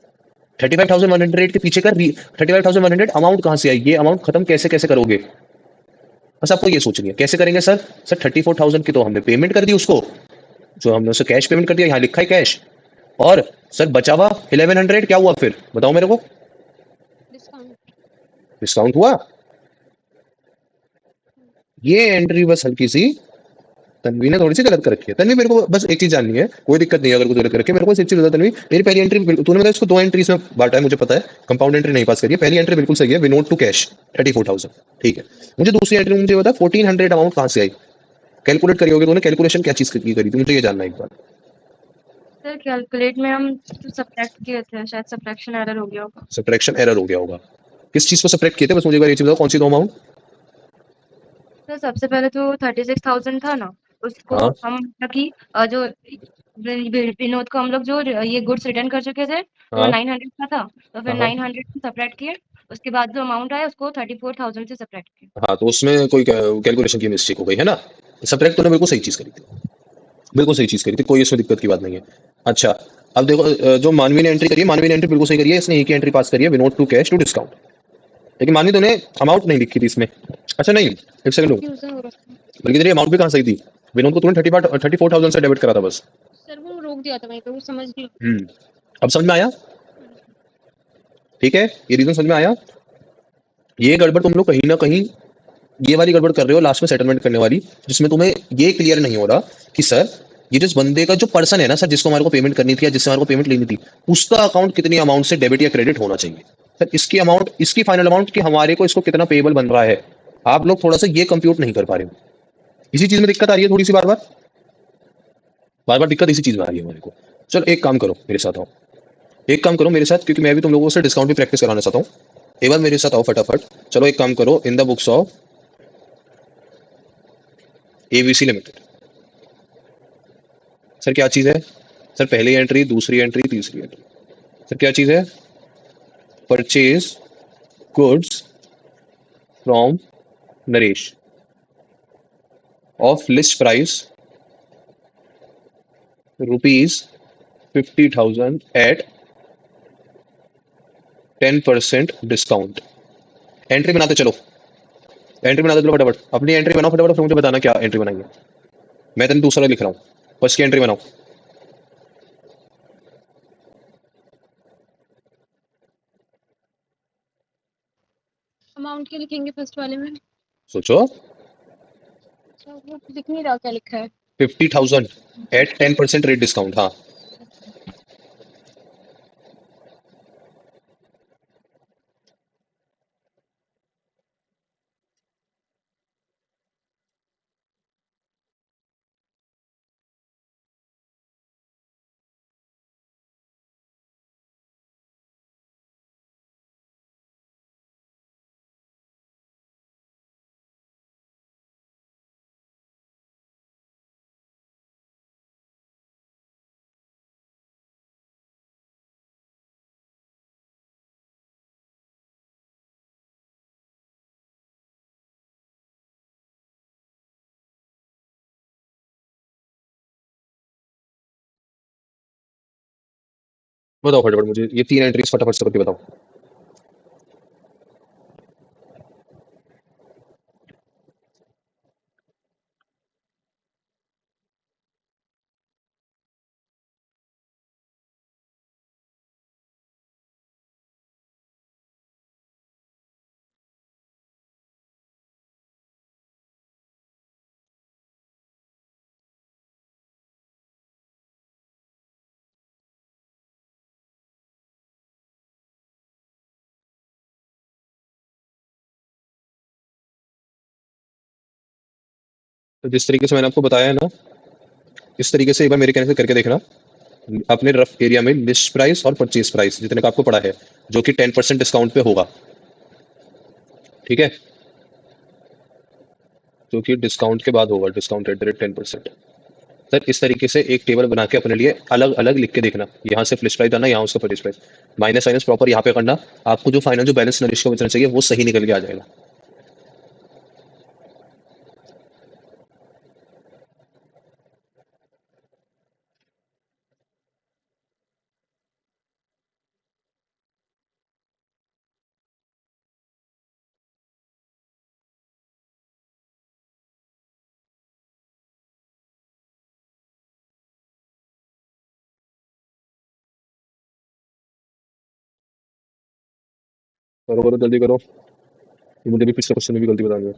35,100 के पीछे का 35,100 अमाउंट कहां से आई? ये अमाउंट खत्म कैसे कैसे करोगे? बस आपको ये सोचनी है कैसे करेंगे सर। सर 34,000 की तो हमने पेमेंट कर दी उसको, जो हमने उसे कैश पेमेंट कर दिया, यहाँ लिखा है कैश। और सर बचा हुआ 1100 क्या हुआ फिर बताओ मेरे को? डिस्काउंट। डिस्काउंट हुआ। ये एंट्री बस हल्की सी तन्वी ने थोड़ी सी गलत कर रखी है। तन्वी मेरे को बस एक चीज जाननी है, कोई दिक्कत नहीं है अगर कुछ गलत कर रखी है, मेरे को बस एक चीज बता तन्वी, मेरी पहली एंट्री तूने मतलब इसको दो एंट्रीज में बांटा है मुझे पता है, कंपाउंड एंट्री नहीं पास करी है। पहली एंट्री बिल्कुल सही है, विनोद टू कैश 34,000। ठीक है, मुझे दूसरी एंट्री में मुझे बता 1,400 अमाउंट कहां से आई? कैलकुलेट करी होगी तूने, कैलकुलेशन क्या चीज की करी थी मुझे ये जानना है एक बार। सर कैलकुलेट में हम सब्ट्रैक्ट किए थे, शायद सब्ट्रैक्शन एरर हो गया होगा। सब्ट्रैक्शन एरर हो गया होगा। किस चीज को सब्ट्रैक्ट किए थे बस मुझे एक बार ये चीज बताओ, कौन सी दो अमाउंट? सर सबसे पहले तो 36,000 था ना, उसको हाँ हम मतलब कि जो विनोद को हम लोग जो ये गुड्स रिटर्न कर चुके थे तो वो हाँ 900 का था, तो फिर हाँ हाँ 900 से सब्ट्रैक्ट किए। उसके बाद जो अमाउंट आया उसको 34,000 से सब्ट्रैक्ट किए। हाँ, तो उसमें कोई कैलकुलेशन की मिस्टेक हो गई है ना। सब्ट्रैक्ट तूने बिल्कुल सही चीज करी थी, बिल्कुल सही चीज करी थी, कोई इसमें दिक्कत की बात नहीं है। अच्छा, अब देखो जो मानवी ने एंट्री करी है, मानवी ने एंट्री बिल्कुल सही करी है, इसने एक ही एंट्री पास करी है, Vinod to cash to discount. लेकिन मानवी तूने अमाउंट नहीं लिखी थी इसमें। अच्छा नहीं, एक सेकंड रुक, कंफ्यूजन हो रहा था। बल्कि तेरी अमाउंट भी कहाँ सही थी? विनोद को तूने 34,000 से डेबिट करा था बस। सर वो रोक दिया था वहीं पे, वो समझ नहीं। अब समझ में आया? ठीक है, ये रीजन समझ में आया। ये गड़बड़ तुम लोग कहीं ना कहीं, ये वाली गड़बड़ कर रहे हो लास्ट में सेटलमेंट करने वाली, जिसमें तुम्हें ये क्लियर नहीं हो रहा कि सर ये जिस बंदे का जो पर्सन है ना सर, जिसको हमारे को पेमेंट करनी थी या जिससे हमारे को पेमेंट लेनी थी, उसका अकाउंट कितनी अमाउंट से डेबिट या क्रेडिट होना चाहिए। सर इसकी अमाउंट, इसकी फाइनल अमाउंट कि हमारे को इसको कितना पेबल बन रहा है, आप लोग थोड़ा सा ये कंप्यूट नहीं कर पा रहे हो। इसी चीज में दिक्कत आ रही है थोड़ी सी, बार बार बार बार दिक्कत इसी चीज में आ रही है हमारे को। चल एक काम करो मेरे साथ आओ, एक काम करो मेरे साथ, क्योंकि मैं भी तुम लोगों से डिस्काउंट भी प्रैक्टिस कराना चाहता हूँ। एक बार मेरे साथ आओ फटाफट। चलो एक काम करो, in the books of ABC limited. Sir क्या चीज है? सर पहली एंट्री, दूसरी एंट्री, तीसरी एंट्री। सर क्या चीज है? Purchase goods from Naresh of list price ₹50,000 at 10% discount. Entry बनाते चलो, एंट्री बनाते चलो फटाफट, अपनी एंट्री बनाओ फटाफट, फिर मुझे बताना क्या एंट्री बनाई है। मैं तेन दूसरा लिख रहा हूँ, फर्स्ट की एंट्री बनाओ। अमाउंट क्या लिखेंगे फर्स्ट वाले में? सोचो। अच्छा वो लिख नहीं रहा क्या लिखा है। 50,000 एट 50। 10% रेट डिस्काउंट, हाँ। बताओ फटाफट मुझे ये 3 एंट्रीज फटाफट से करके बताओ। तो जिस तरीके से मैंने आपको बताया है ना, इस तरीके से एक बार मेरे कहने से करके देखना। अपने रफ एरिया में लिस्ट प्राइस और परचेज प्राइस जितने का आपको पड़ा है, जो कि 10% डिस्काउंट पे होगा, ठीक है, जो कि डिस्काउंट के बाद होगा, discount at the rate 10%। Sir इस तरीके से एक टेबल बना के अपने लिए अलग अलग लिख के देखना, यहाँ से लिस्ट प्राइस आना, यहाँ उसका purchase price, minus minus proper यहाँ पे करना। आपको जो फाइनल जो बैलेंस नरिश का बचना चाहिए वो सही निकल के आ जाएगा। करो करो जल्दी करो, ये मुझे भी पिछले क्वेश्चन में भी गलती बतानी है।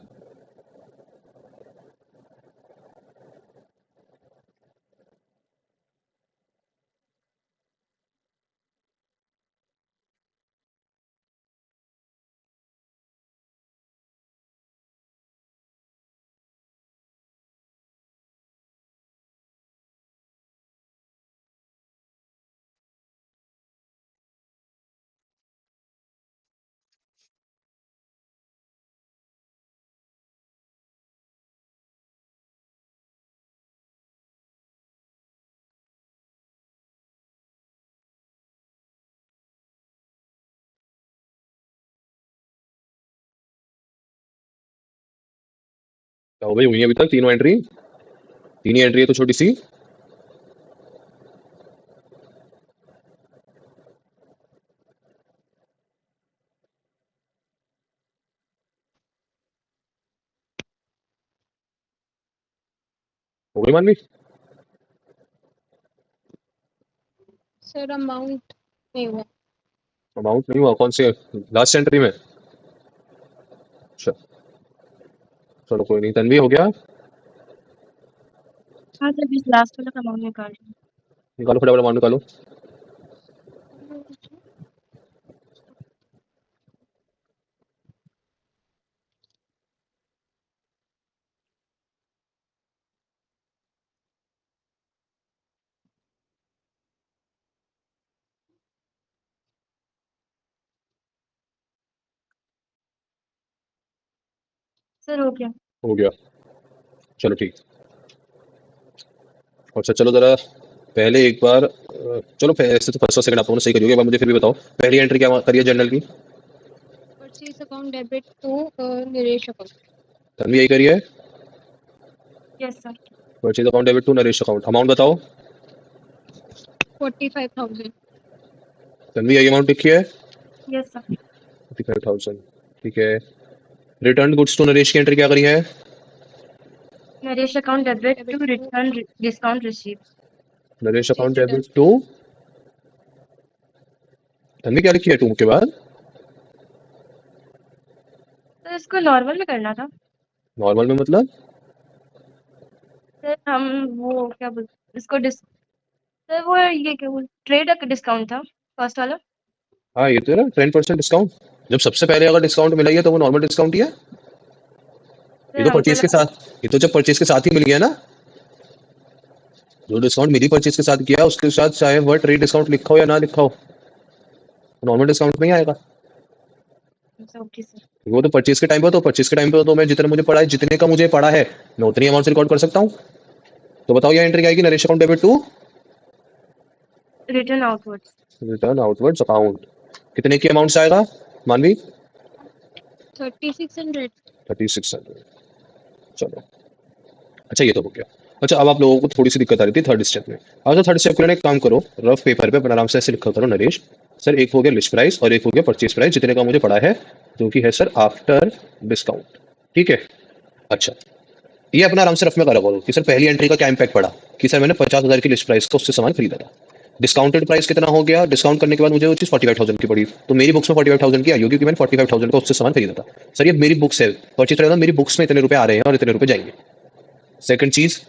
क्या हो भाई, हुई है अभी तक तीनों एंट्री? तीन ही एंट्री है तो छोटी सी। हो गई मानवी? सर अमाउंट नहीं हुआ। अमाउंट नहीं हुआ? कौन से लास्ट एंट्री में? अच्छा, चलो कोई नहीं। तन्वी हो गया? हाँ सर, बीस लास्ट वाला अमाउंट निकाल रही हूँ। निकालो फटाफट अमाउंट निकालो। सर हो गया। हो गया, चलो ठीक। अच्छा चलो जरा पहले एक बार चलो ऐसे तो फर्स्ट और सेकंड आप दोनों सही करिए, एक बार मुझे फिर भी बताओ पहली एंट्री क्या करिए जनरल की? Purchase account debit to Naresh account. Tanvi यही करिए, yes sir. Purchase account debit to Naresh account. Amount बताओ। 45,000। तन्वी यही अमाउंट लिखी है, यस सर। 55,000, ठीक है। रिटर्न गुड्स टू नरेश की एंट्री क्या करी है? Naresh account debit to return discount receive. Naresh account return debit to, Tanvi क्या लिखी है टू के बाद? सर इसको नॉर्मल में करना था। नॉर्मल में मतलब? सर हम वो क्या बोलते इसको सर वो ये क्या बोल ट्रेड डिस्काउंट था फर्स्ट वाला। हाँ ये तो है ना 10% डिस्काउंट। जब सबसे पहले अगर डिस्काउंट मिला ही है तो वो नॉर्मल डिस्काउंट ही है। ये सर तो हमको परचेज के लगा साथ, ये तो जब परचेज के साथ ही मिल गया ना, जो डिस्काउंट मिली परचेज के साथ किया उसके साथ चाहे वह ट्रेड डिस्काउंट लिखा हो या ना लिखा हो, नॉर्मल डिस्काउंट में ही आएगा। Okay sir. वो तो परचेज के टाइम पे, तो परचेज के टाइम पे तो मैं जितना मुझे पड़ा है, जितने का मुझे पड़ा है मैं उतनी अमाउंट से रिकॉर्ड कर सकता हूँ। तो बताओ ये एंट्री क्या आएगी? Naresh account debit to return outwards. Return outwards account. कितने की अमाउंट से आएगा मानवी? 3600। 3600। चलो अच्छा ये तो हो गया। अच्छा, अब आप लोगों को थोड़ी सी दिक्कत आ रही थी थर्ड स्टेप में। अब तो थर्ड स्टेप के लिए एक काम करो, रफ पेपर पे अपना आराम से ऐसे लिखा करो, नरेश सर एक हो गया लिस्ट प्राइस और एक हो गया परचेज प्राइस जितने का मुझे पड़ा है, जो कि है सर आफ्टर डिस्काउंट। ठीक है। अच्छा, ये अपना आराम से रफ में करा करो कि सर पहली एंट्री का क्या इम्पैक्ट पड़ा, कि सर मैंने 50,000 की लिस्ट प्राइस का उससे सामान खरीदा था। डिस्काउंटेड प्राइस कितना हो गया, डिस्काउंट करने के बाद मुझे वो चीज़ 45,000 की पड़ी, तो मेरी बुक्स में 45,000 की आई होगी क्योंकि मैंने 45,000 का उससे सामान खरीदा था। सर ये मेरी बुक्स है, परचेज प्राइस मेरी बुक्स में इतने रुपए आ रहे हैं और इतने रुपए जाएंगे। सेकंड चीज,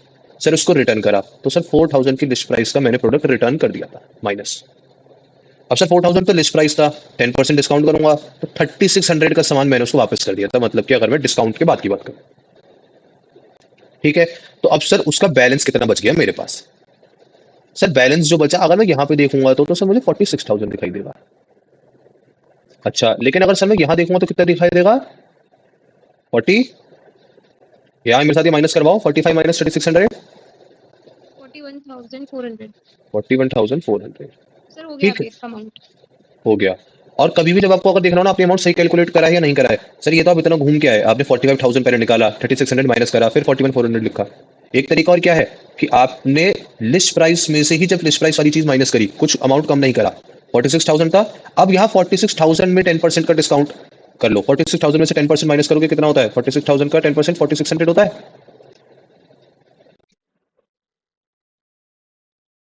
सर उसको रिटर्न करा, तो सर 4,000 की लिस्ट प्राइस का मैंने प्रोडक्ट रिटर्न कर दिया था माइनस। अब सर 4,000 तो लिस्ट प्राइस था, 10% डिस्काउंट करूंगा तो 3,600 का सामान मैंने उसको वापस कर दिया था, मतलब कि अगर मैं डिस्काउंट के बाद की बात करूं। ठीक है। तो अब सर उसका बैलेंस कितना बच गया मेरे पास, सर बैलेंस जो बचा अगर मैं यहाँ पे देखूंगा तो सर मुझे 46,000 दिखाई देगा। अच्छा, लेकिन अगर सर मैं यहाँ देखूंगा तो कितना दिखाई देगा, 40, यहाँ मेरे साथ ये माइनस करवाओ, 45 माइनस 3,600, 41,400 41,400। सर हो गया ठीक अभी इसका अमाउंट। हो गया। और कभी भी जब आपको अगर देखना हो ना आपने अमाउंट सही कैलकुलेट करा है या नहीं करा है, सर ये तो आप इतना घूम के आए, आपने 45,000 पहले निकाला, 3,600 माइनस करा, फिर 41,400 लिखा। एक तरीका और क्या है कि आपने लिस्ट प्राइस में से ही जब लिस्ट प्राइस वाली चीज माइनस करी, कुछ अमाउंट कम नहीं करा, 46,000 था, अब यहाँ 46,000 में 10% का डिस्काउंट कर लो, 46,000 में से 10% माइनस करोगे कितना होता है, 46,000 का 10% 4,600 होता है।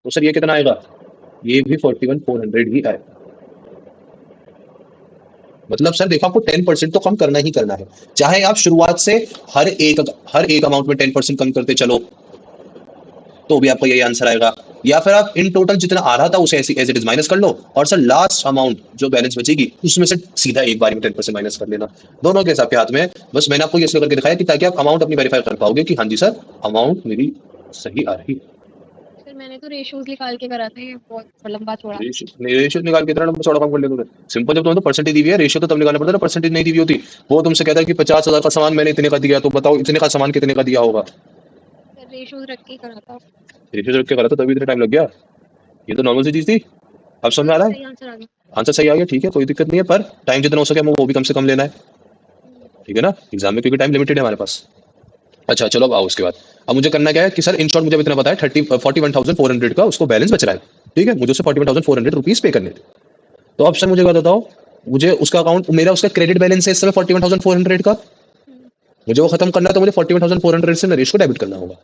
तो सर ये कितना आएगा, ये भी 41,400 ही आएगा। मतलब सर देखो आपको 10% तो कम करना ही करना है, चाहे आप शुरुआत से हर एक अमाउंट में 10% कम करते चलो तो भी आपका यही आंसर आएगा, या फिर आप इन टोटल जितना आ रहा था उसे ऐसे एज इट इज माइनस कर लो और सर लास्ट अमाउंट जो बैलेंस बचेगी उसमें से सीधा एक बार में 10% माइनस कर लेना। दोनों के आपके हाथ में है, बस मैंने आपको ये इसलिए करके दिखाया कि ताकि आप अमाउंट अपनी वेरीफाई कर पाओगे कि हाँ जी सर अमाउंट मेरी सही आ रही है। सर मैंने तो रेशियोज निकाल के करा था, ये बहुत लंबा चौड़ा। रेशियो निकाल के इतना लंबा चौड़ा काम कर लेते हो सिंपल, जब तुम्हें तो परसेंटेज दी हुई है, रेशियो तो तब निकालना पड़ता है ना, परसेंटेज नहीं दी हुई होती। वो तुमसे कहता है कि 50,000 का सामान मैंने इतने का दिया, तो बताओ इतने का सामान कितने का दिया होगा। सर रेशियोज रख के ही करा था। रेशियो रख के करा था तभी इतना टाइम लग गया, ये तो नॉर्मल सी चीज थी। अब समझ में आ रहा है, सही आंसर आ गया। आंसर सही आ गया, ठीक है कोई दिक्कत नहीं है, पर टाइम जितना हो सके हमें वो भी कम से कम लेना है, ठीक है ना, एग्जाम में क्योंकि टाइम लिमिटेड है हमारे पास। अच्छा चलो अब आओ उसके बाद, अब मुझे करना क्या है कि सर इन शॉर्ट मुझे अब इतना पता है 41,400 का उसको बैलेंस बच रहा है, ठीक है, मुझे उससे 41,400 रुपीज पे करने थे। तो अब सर मुझे बात बताओ, मुझे उसका अकाउंट, मेरा उसका क्रेडिट बैलेंस है इस समय 41,400 का, मुझे वो खत्म करना है तो मुझे 41,400 से नरेश को डेबिट करना होगा,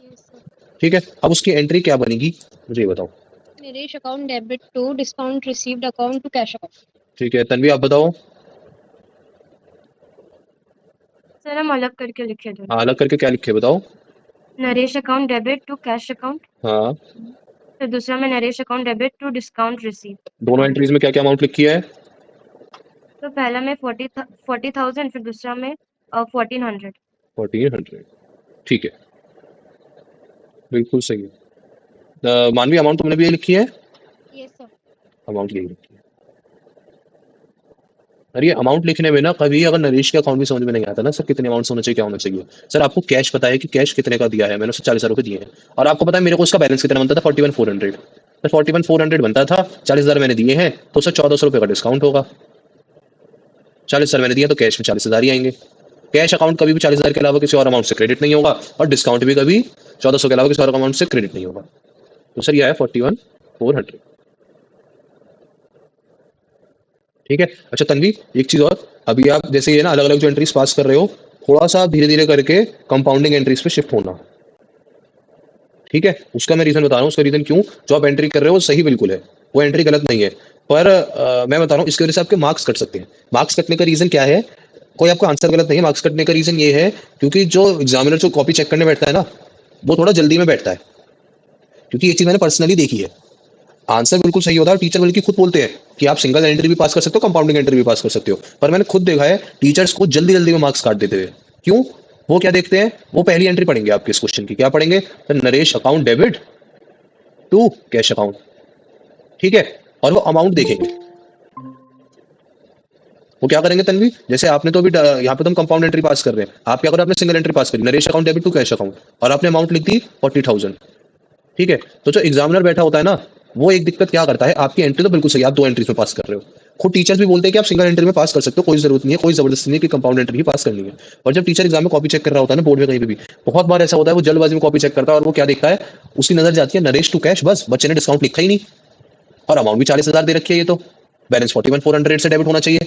यस सर। ठीक है। अब उसकी एंट्री क्या बनेगी मुझे ये बताओ। Naresh account debit to discount received account to cash account. ठीक है, तन्वी आप बताओ। सर हम अलग करके लिखे थे, हाँ अलग करके क्या लिखे बताओ। Naresh account debit to cash account, हाँ फिर दूसरा में Naresh account debit to discount receive. दोनों एंट्रीज में क्या क्या अमाउंट लिखी है। तो पहला में 40,000, फिर दूसरा में 1,400। 1,400, ठीक है बिल्कुल सही है। मानवी अमाउंट तुमने भी ये लिखी है, यस सर। अमाउंट यही लिखी है। अरे ये अमाउंट लिखने में ना कभी अगर नरेश का अकाउंट भी समझ में नहीं आता ना सर कितने अमाउंट होना चाहिए क्या होना चाहिए। सर आपको कैश पता है कि कैश कितने का दिया है, मैंने उसे 40,000 रुपये दिए हैं, और आपको पता है मेरे को उसका बैलेंस कितना बनता था 41,400, सर 41,400 बनता था, 40,000 मैंने दिए हैं तो सर 1,400 रुपये का डिस्काउंट होगा, 40,000 मैंने दिया तो कैश में 40,000 ही आएंगे। कैश अकाउंट कभी भी 40,000 के अलावा किसी और अमाउंट से क्रेडिट नहीं होगा, और डिस्काउंट भी कभी 1,400 के अलावा किसी और अमाउंट से क्रेडिट नहीं होगा। तो सर ये आया 41,400, ठीक है। अच्छा तन्वी एक चीज और, अभी आप जैसे ये ना अलग अलग जो एंट्रीज पास कर रहे हो, थोड़ा सा धीरे धीरे करके कंपाउंडिंग एंट्रीज पे शिफ्ट होना, ठीक है। उसका मैं रीजन बता रहा हूँ, उसका रीजन क्यों, जो आप एंट्री कर रहे हो वो सही बिल्कुल है, वो एंट्री गलत नहीं है, पर मैं बता रहा हूँ इसकी वजह से आपके मार्क्स कट सकते हैं। मार्क्स कटने का रीजन क्या है, कोई आपका आंसर गलत नहीं है, मार्क्स कटने का रीजन ये है क्योंकि जो एग्जामिनर जो कॉपी चेक करने बैठता है ना वो थोड़ा जल्दी में बैठता है, क्योंकि ये चीज मैंने पर्सनली देखी है। आंसर बिल्कुल सही होता है, टीचर बल्कि खुद बोलते हैं कि आप सिंगल एंट्री भी पास कर सकते हो, कंपाउंडिंग एंट्री भी पास कर सकते हो, पर मैंने खुद देखा है टीचर्स को जल्दी जल्दी में मार्क्स काट देते हुए। क्यों, वो क्या देखते हैं, वो पहली एंट्री पढ़ेंगे आपके इस क्वेश्चन की, क्या पढ़ेंगे, Naresh account debit to cash account, ठीक है, और वो अमाउंट देखेंगे। वो क्या करेंगे तन्वी, जैसे आपने तो अभी यहाँ पे तो हम कंपाउंड एंट्री पास कर रहे हैं, आप क्या करो आपने सिंगल एंट्री पास करी, Naresh account debit to cash account, और आपने अमाउंट लिख दी 40,000, ठीक है। तो जो एग्जामिनर बैठा होता है ना वो एक दिक्कत क्या करता है, आपकी एंट्री तो बिल्कुल सही, आप दो एंट्रीज में पास कर रहे हो, खुद टीचर्स भी बोलते हैं कि आप सिंगल एंट्री में पास कर सकते हो, कोई जरूरत नहीं है, कोई जबरदस्ती नहीं है कि कंपाउंड एंट्री ही पास करनी है। और जब टीचर एग्जाम में कॉपी चेक कर रहा होता है ना, बोर्ड में कहीं पे भी, बहुत बार ऐसा होता है वो जल्दबाजी में कॉपी चेक करता है और वो क्या देखता है, उसकी नजर जाती है नरेश टू कैश, बस बच्चे ने डिस्काउंट लिखा ही नहीं और अमाउंट भी 40,000 दे रखी है, ये तो बैलेंस 41,400 से डेबिट होना चाहिए,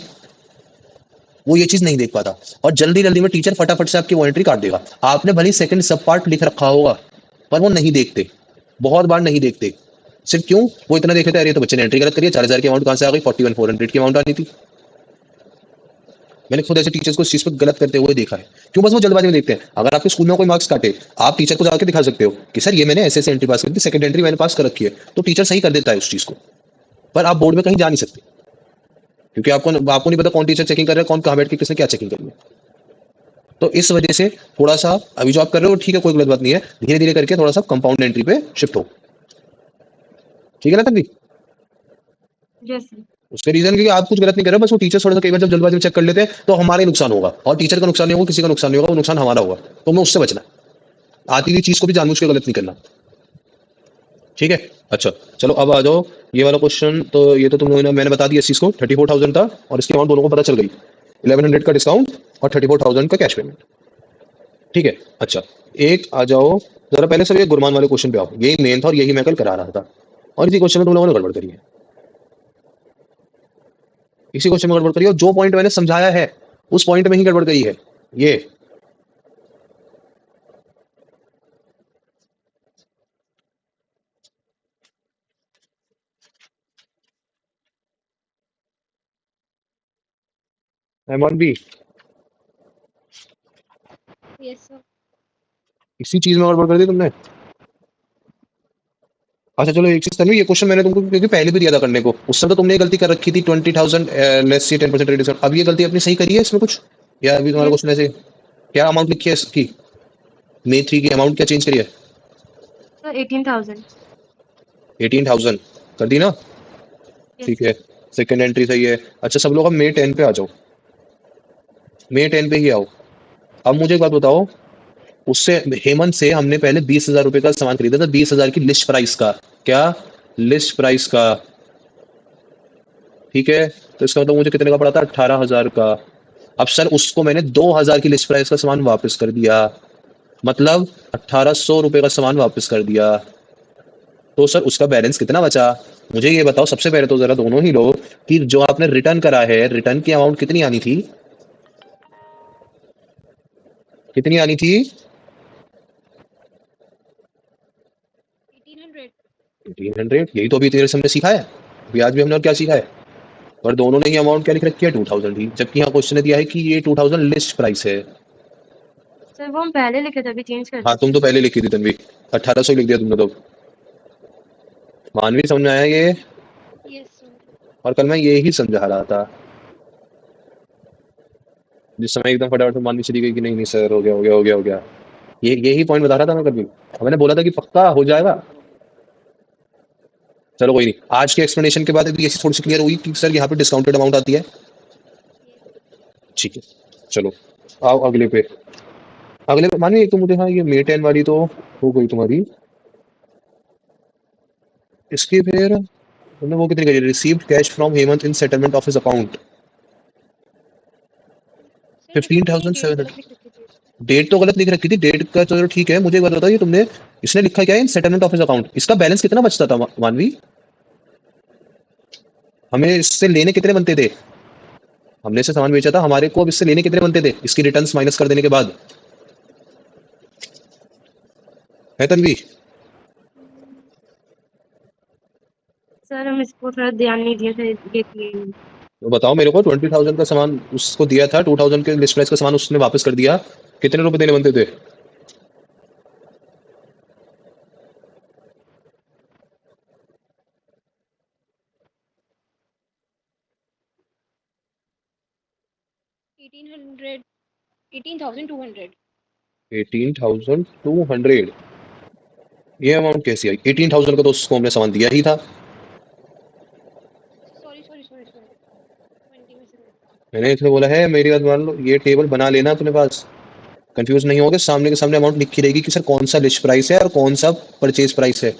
वो ये चीज नहीं देख पाता और जल्दी जल्दी में टीचर फटाफट से आपकी वो एंट्री काट देगा। आपने भले सेकंड सब पार्ट लिख रखा होगा पर वो नहीं देखते, बहुत बार नहीं देखते। सिर्फ क्यों? वो इतना देख लेते हैं, अरे ये तो बच्चे ने एंट्री गलत करी है, 4,000 की अमाउंट कहां से आ गई, 41,400 की अमाउंट आनी थी। मैंने खुद ऐसे टीचर्स को इस चीज पर गलत करते हुए देखा है। क्यों? बस वो जल्दबाजी में देखते हैं। अगर आपके स्कूल में कोई मार्क्स काटे, आप टीचर को जाकर दिखा सकते हो कि सर ये मैंने ऐसे ऐसे एंट्री पास करी थी, सेकंड एंट्री मैंने पास कर रखी है, तो टीचर सही कर देता है उस चीज को। पर आप बोर्ड में कहीं जा नहीं सकते क्योंकि आपको नहीं पता कौन टीचर चेकिंग कर रहा है, कौन कहाँ बैठ के किसने क्या चेकिंग करी है। तो इस वजह से थोड़ा सा अभी जो आप कर रहे हो ठीक है, कोई गलत बात नहीं है, धीरे धीरे करके थोड़ा सा कंपाउंड एंट्री पे शिफ्ट हो, ठीक है ना तन्वी? यस उसके रीजन क्योंकि आप कुछ गलत नहीं कर रहे, बस वो टीचर थोड़ा सा कई बार जब जल्दबाजी में चेक कर लेते हैं तो हमारा ही नुकसान होगा और टीचर का नुकसान नहीं होगा, किसी का नुकसान नहीं होगा, वो नुकसान हमारा होगा। तो हमें उससे बचना है। आती हुई चीज को भी जानबूझ के गलत नहीं करना, ठीक है? अच्छा चलो अब आ जाओ ये वाला क्वेश्चन। तो ये तो तुम लोगों ने, मैंने बता दिया इस चीज को, 34,000 था और इसकी अमाउंट दोनों को पता चल गई, 1100 का डिस्काउंट और 34,000 का कैश पेमेंट, ठीक है? अच्छा एक आ जाओ जरा पहले सब ये गुरमान वाले क्वेश्चन पे आओ, यही मेन था और यही मैं कल करा रहा था और इसी क्वेश्चन में तुम लोगों ने गड़बड़ करी है, इसी क्वेश्चन में गड़बड़ करी है और जो पॉइंट मैंने समझाया है उस पॉइंट में ही गड़बड़ करी है ये। M1 भी यस सर। इसी चीज में गड़बड़ कर दी तुमने। अच्छा चलो एक चीज तन्वी, ये क्वेश्चन मैंने तुमको क्योंकि पहले भी दिया था करने को, उस समय तो तुमने ये गलती कर रखी थी 20,000 लेस सी 10% डिस्काउंट। अब ये गलती अपनी सही करी है इसमें कुछ, या अभी तुम्हारा यस क्वेश्चन ऐसे क्या अमाउंट लिखी है इसकी, मे 3 की अमाउंट क्या चेंज करी है? सर 18,000 18,000 कर दी ना? ठीक यस है, सेकंड एंट्री सही है। अच्छा सब लोग अब मे 10 पे आ जाओ, मे 10 पे ही आओ। अब मुझे एक बात बताओ, उससे हेमंत से हमने पहले 20,000 रुपए का सामान खरीदा था, 20,000 की लिस्ट प्राइस का, क्या लिस्ट प्राइस का, ठीक है? तो इसका मतलब मुझे कितने का पड़ा था, 18,000 का। अब सर उसको मैंने 2,000 की लिस्ट प्राइस का सामान वापस कर दिया, मतलब 1,800 रुपए का सामान वापस कर दिया। तो सर उसका बैलेंस कितना बचा? मुझे ये बताओ सबसे पहले तो जरा दोनों ही लोग कि जो आपने रिटर्न करा है, रिटर्न की अमाउंट कितनी आनी थी, कितनी आनी थी? 1800। 1800। यही तो अभी तेरे से हमने सीखा है, अभी आज भी हमने और क्या सीखा है? पर दोनों ने ही अमाउंट क्या लिख रखी है, 2,000 ही, जबकि यहाँ क्वेश्चन ने दिया है कि ये 2,000 लिस्ट प्राइस है। सर वो हम पहले लिखे थे, अभी चेंज कर हाँ दिया। तुम तो पहले लिखी थी तन्वी, 1,800 लिख दिया तुमने तो। मानवी समझ में आया ये? Yes sir. और कल मैं ये ही समझा रहा था, जिस समय एकदम फटाफट से मानवी चली गई कि नहीं नहीं सर हो गया हो गया हो गया हो गया, ये यही पॉइंट बता रहा था मैं कभी, मैंने बोला था कि पक्का हो जाएगा। चलो कोई नहीं, आज के एक्सप्लेनेशन के बाद अभी ऐसी थोड़ी सी क्लियर हुई कि सर यहाँ पे डिस्काउंटेड अमाउंट आती है, ठीक है? चलो आओ अगले पे, अगले पे मानिए एक तो मुझे, हाँ ये मे 10 वाली तो हो गई तुम्हारी, इसकी फिर तुमने वो कितनी करी, received cash from Hemant in settlement of his account, sir लेकिन मैंने डेट 15,700। गलत लिख रखी थी। डेट तो गलत लिख रखी थी, डेट का तो चलो ठीक है, मुझे एक बात बताओ, ये तुमने इसने लिखा क्या है इन सेटलमेंट ऑफ हिज अकाउंट, इसका बैलेंस कितना बचता था मानवी? हमें इससे लेने कितने बनते थे? हमने इससे सामान बेचा था, हमारे को अब इससे लेने कितने बनते थे इसकी रिटर्न्स माइनस कर देने के बाद, है तन्वी? सर हम इसको थोड़ा ध्यान नहीं दिए थे, देखिए। तो बताओ मेरे को, 20,000 का सामान उसको दिया था, 2,000 के लिस्ट प्राइस का सामान उसने वापस कर दिया, कितने रुपए देने बनते थे? 1800। 18,200। 18,200। ये अमाउंट कैसी आई? 18,000 का तो उसको हमने सामान दिया ही था। सॉरी सॉरी सॉरी सॉरी, 20 में से मैंने इसलिए बोला है, मेरी बात मान लो, ये टेबल बना लेना अपने पास, कंफ्यूज नहीं होगे, सामने के सामने अमाउंट लिखी रहेगी कि सर कौन सा लिस्ट प्राइस है और कौन सा परचेज प्राइस है।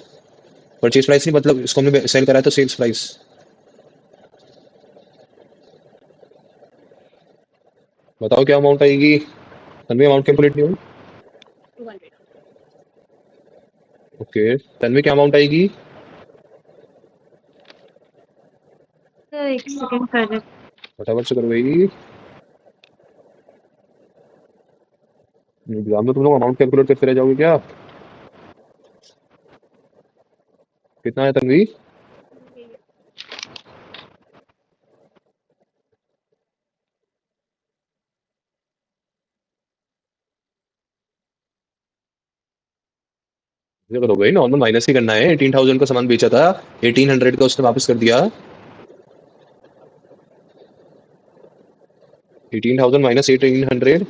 परचेज प्राइस नहीं, मतलब इसको हमने सेल करा है तो सेल्स प्राइस। बताओ क्या अमाउंट आएगी। तन्वी अमाउंट कैलकुलेट नहीं हुई। 200 ओके तन्वी क्या अमाउंट आएगी। सर एक सेकंड कर दे। फटाफट से करो भाई। एग्जाम में तुम लोग अमाउंट कैलकुलेट करते रह जाओगे क्या। कितना है तन्वी। ये करो भाई नॉर्मल माइनस ही करना है। 18,000 का सामान बेचा था 1800 का उसने वापस कर दिया। 18,000 माइनस 1800।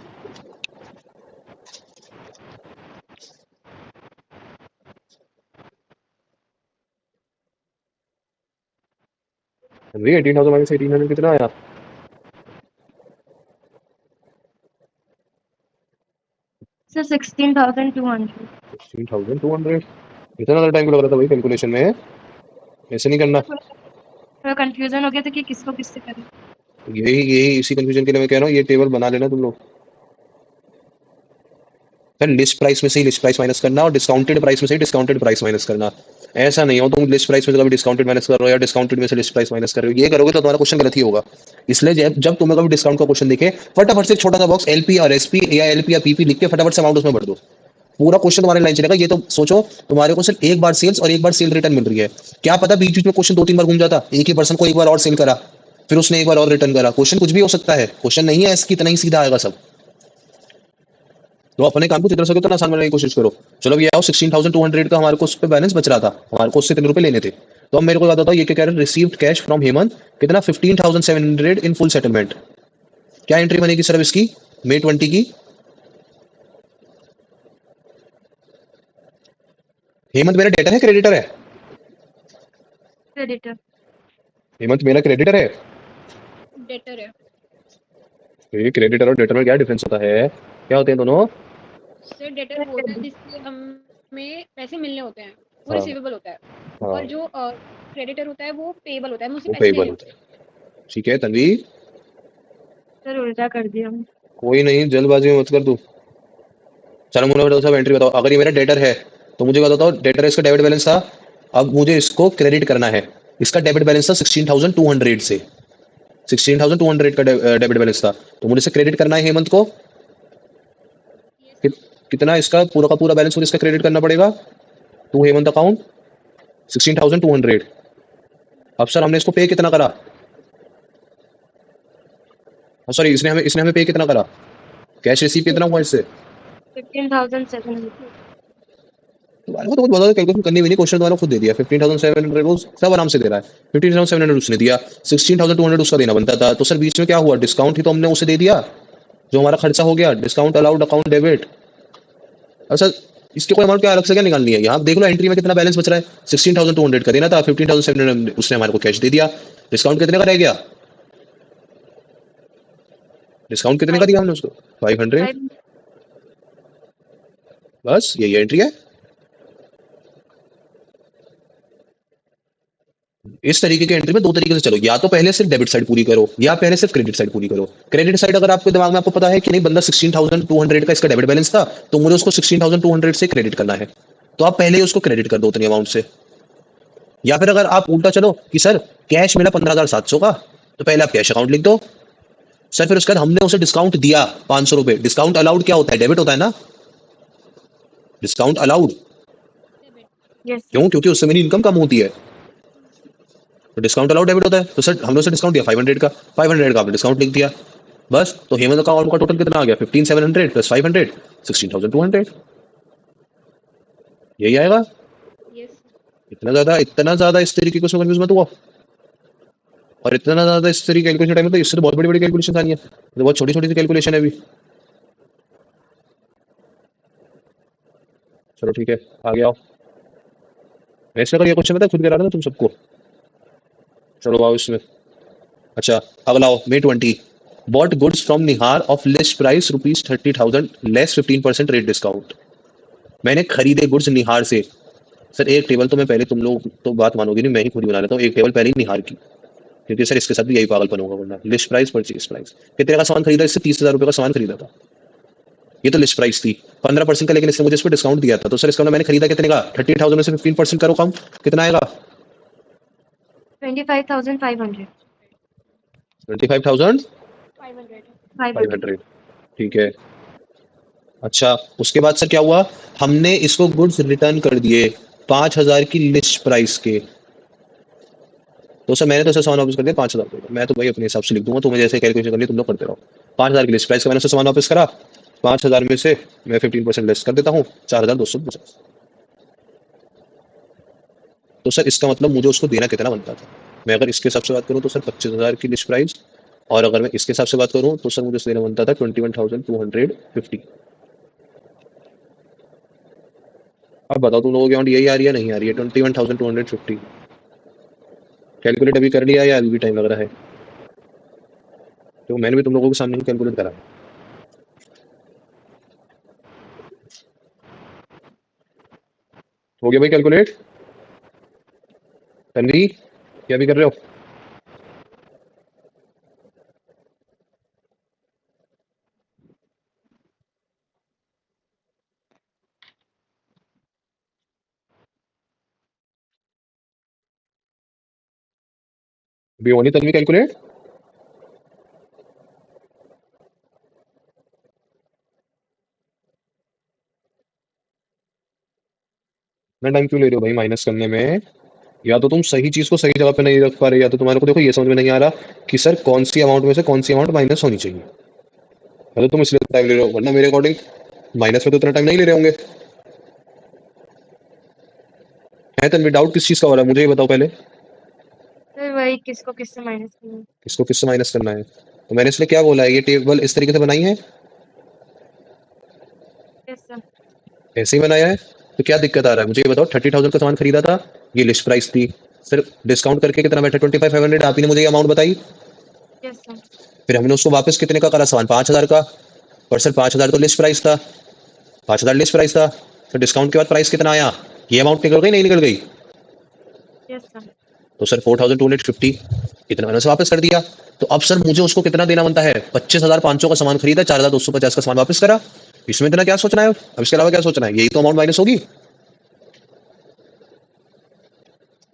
तन्वी 18,000 माइनस 1800 कितना आया। सर 16,200। 16,200। इतना ज़्यादा टाइम लग रहा था भाई कैलकुलेशन में। ऐसे नहीं करना। थोड़ा कंफ्यूजन हो गया था कि किसको किससे करें। यही यही इसी कंफ्यूजन के लिए मैं कह रहा हूँ ये टेबल बना लेना तुम लोग। सर लिस्ट प्राइस में से ही लिस्ट प्राइस माइनस करना और डिस्काउंटेड प्राइस में से ही डिस्काउंटेड प्राइस माइनस करना। ऐसा नहीं हो तुम लिस्ट प्राइस में से कभी डिस्काउंटेड माइनस कर रहे हो या डिस्काउंटेड में से लिस्ट प्राइस माइनस कर रहे हो। ये करोगे तो तुम्हारा क्वेश्चन गलत ही होगा। इसलिए जब तुम्हें कभी डिस्काउंट का क्वेश्चन दिखे फटाफट से एक छोटा सा बॉक्स एलपी और एसपी या एलपी या पीपी लिख के फटाफट से अमाउंट उसमें भर दो। पूरा क्वेश्चन तुम्हारे लाइन चलेगा। ये तो सोचो तुम्हारे को सिर्फ एक बार सेल्स और एक बार सेल रिटर्न मिल रही है। क्या पता बीच बीच में क्वेश्चन 2-3 बार घूम जाता। एक ही पर्सन को एक बार और सेल करा फिर उसने एक बार और रिटर्न करा। क्वेश्चन कुछ भी हो सकता है। क्वेश्चन नहीं है इसकी इतना ही सीधा आएगा सब। तो अपने काम को जितना सके उतना आसान बनाने की कोशिश करो। चलो अब ये आओ 16,200 का हमारे को उस पे बैलेंस बच रहा था। हमारे को उससे 3 रुपए लेने थे। तो अब मेरे को याद आता ये क्या कह रहे हैं रिसीव्ड कैश फ्रॉम हेमंत कितना 15,700 इन फुल सेटलमेंट। क्या एंट्री बनेगी सर इसकी May 20 की। हेमंत मेरा डेटर है क्रेडिटर है। क्रेडिटर। हेमंत मेरा क्रेडिटर है। डेटर है। ये क्रेडिटर और डेटर में क्या डिफरेंस होता है। क्या होते हैं दोनों। सर डेटर वो होता है जिससे हमें पैसे मिलने होते हैं, वो हाँ रिसीवेबल होता है। हाँ और जो क्रेडिटर होता है वो पेबल होता है, हमें उससे वो पैसे पेबल लेने होता होते है। ठीक है तन्वी। सर उल्टा कर दिया हम। कोई नहीं जल्दबाजी में मत कर तू। चलो मुझे बताओ सब एंट्री बताओ। अगर ये मेरा डेटर है तो मुझे बताओ डेटर है इसका डेबिट बैलेंस था। अब मुझे इसको क्रेडिट करना है। इसका डेबिट बैलेंस था 16,200 से। 16,200 का डेबिट बैलेंस था तो मुझे इसे क्रेडिट करना है हेमंत को। हैं। ये कि, कितना इसका पूरा का पूरा बैलेंस मुझे इसका क्रेडिट करना पड़ेगा टू हेमंत अकाउंट 16,200। अब सर हमने इसको पे कितना करा। सॉरी इसने हमें पे कितना करा। कैश रिसीव कितना हुआ इससे। 15,700। तुम्हारे को तो कुछ बताओ कैलकुलेशन करनी भी नहीं। क्वेश्चन तुम्हारा खुद दे दिया 15,700 को सब आराम से दे रहा है। 15,700 उसने दिया 16,200 उसका देना बनता था। तो सर बीच में क्या हुआ डिस्काउंट ही तो हमने उसे दे दिया जो हमारा खर्चा हो गया। Discount allowed account debit. अच्छा इसके कोई अमाउंट क्या अलग से क्या निकालनी है। यहाँ देख लो एंट्री में कितना बैलेंस बच रहा है। 16,200 का देना था 15,700 उसने हमारे को कैश दे दिया। डिस्काउंट कितने का रह गया। डिस्काउंट कितने का दिया हमने उसको 500। 500। बस यही एंट्री है। इस तरीके की एंट्री में दो तरीके से चलो। या तो पहले सिर्फ डेबिट साइड पूरी करो या पहले सिर्फ क्रेडिट साइड पूरी करो। क्रेडिट साइड अगर आपके दिमाग में आपको पता है कि नहीं बंदा 16,200 का इसका डेबिट बैलेंस था तो मुझे उसको 16,200 से क्रेडिट करना है तो आप पहले ही उसको क्रेडिट कर दो उतनी अमाउंट से। या फिर अगर आप उल्टा चलो कि सर कैश मिला 15,700 का तो पहले आप कैश अकाउंट लिख दो। सर फिर उसके बाद हमने उसे डिस्काउंट दिया 500 रुपए। डिस्काउंट अलाउड क्या होता है डेबिट होता है ना। डिस्काउंट अलाउड यस क्यों क्योंकि उससे मेरी इनकम कम होती है। तो डिस्काउंट अलाउड डेबिट होता है। तो सर हमने उसे डिस्काउंट दिया 500 का 500 का आपने डिस्काउंट लिख दिया। बस तो हेमंत का अकाउंट का टोटल कितना आ गया 15,700 प्लस 500 16,200। यही आएगा। यस। इतना ज्यादा इस तरीके को कंफ्यूज मत हुआ। और इतना ज्यादा इस तरीके कैलकुलेशन टाइम में तो इससे तो बहुत बड़ी बड़ी कैलकुलेशन आ रही है। तो बहुत छोटी छोटी सी कैलकुलेशन है अभी। चलो ठीक है आगे आओ। वैसे अगर ये क्वेश्चन पता है खुद करा रहा था तुम सबको। चलो आओ इसमें। अच्छा अगला आओ May 20 bought goods from Nihar of list price ₹30,000 less 15% rate discount. मैंने खरीदे गुड्स निहार से। सर एक टेबल तो मैं पहले तुम लोग तो बात मानोगे नहीं मैं ही खुद ही बना लेता हूँ। एक टेबल पहले ही निहार की क्योंकि सर इसके साथ भी यही पागलपन होगा, वरना लिस्ट प्राइस परचेज प्राइस। कितने का सामान खरीदा, इससे 30,000 रुपये का सामान खरीदा था, ये तो लिस्ट प्राइस थी 15% का, लेकिन इसने मुझे इस पर डिस्काउंट दिया था। तो सर इसका मतलब मैंने खरीदा कितने का, 38,000 में से 15% करो कम, कितना आएगा, 25,500 25,500। 500 ठीक है। अच्छा, उसके बाद सर क्या हुआ, हमने इसको गुड्स रिटर्न कर दिए 5,000 की लिस्ट प्राइस के। तो सर मैंने तो सर सामान वापस कर दिया 5,000 रुपये का। मैं तो भाई अपने हिसाब से लिख दूंगा, तुम्हें जैसे कैलकुलेशन करनी है तुम लोग करते रहो। 5,000 की लिस्ट प्राइस का मैंने उसे सामान वापस करा, 5,000 में से मैं 15% लेस कर देता हूँ, 4,250। तो सर इसका मतलब मुझे उसको देना कितना बनता था, मैं अगर इसके हिसाब से बात करूँ तो सर 25,000 की लिस्ट प्राइस, और अगर मैं इसके हिसाब से बात करूँ तो सर मुझे देना बनता था 21,250। अब बताओ तुम लोगों की अमाउंट यही आ रही है नहीं आ रही है, 21,250। कैलकुलेट अभी कर लिया या अभी भी टाइम लग रहा है, तो मैंने भी तुम लोगों के सामने ही कैलकुलेट करा है। हो गया भाई कैलकुलेट, तन्वी क्या भी कर रहे हो, अभी होनी तन्वी कैलकुलेट। इतना टाइम क्यों ले रहे हो भाई माइनस करने में, या तो तुम सही चीज को सही जगह पे नहीं रख पा रहे, या तो तुम्हारे को देखो ये समझ में नहीं आ रहा कि सर कौन सी अमाउंट में से कौन सी अमाउंट माइनस होनी चाहिए। या तो तुम इसलिए टाइम ले रहे हो, वरना मेरे अकॉर्डिंग माइनस में तो इतना टाइम नहीं ले रहे होंगे। है तन्वी डाउट किस चीज का हो रहा है, मुझे ये बताओ पहले, सर वही किसको किससे माइनस करना है। किसको किससे माइनस करना है। तो मैंने इसलिए क्या बोला है, ये टेबल इस तरीके से बनाई है, यस सर। ऐसे ही बनाया है, तो क्या दिक्कत आ रहा है मुझे ये बताओ। 30,000 का सामान खरीदा था, ये लिस्ट प्राइस थी, सिर्फ डिस्काउंट करके कितना बैठा 25,500, आप ही ने मुझे ये अमाउंट बताई। Yes sir. फिर हमने उसको वापस कितने का करा सामान, 5,000 का, और सर 5,000 तो लिस्ट प्राइस था, 5,000 लिस्ट प्राइस था, फिर डिस्काउंट के बाद प्राइस कितना आया, ये अमाउंट निकल गई नहीं निकल गई, यस सर। तो सर 4,250 इतना मैंने उसे वापस कर दिया। तो अब सर मुझे उसको कितना देना बनता है, 25,500 का सामान खरीदा, 4,250 का सामान वापस करा, इसमें इतना क्या सोचना है, अब इसके अलावा क्या सोचना है, यही तो अमाउंट माइनस होगी।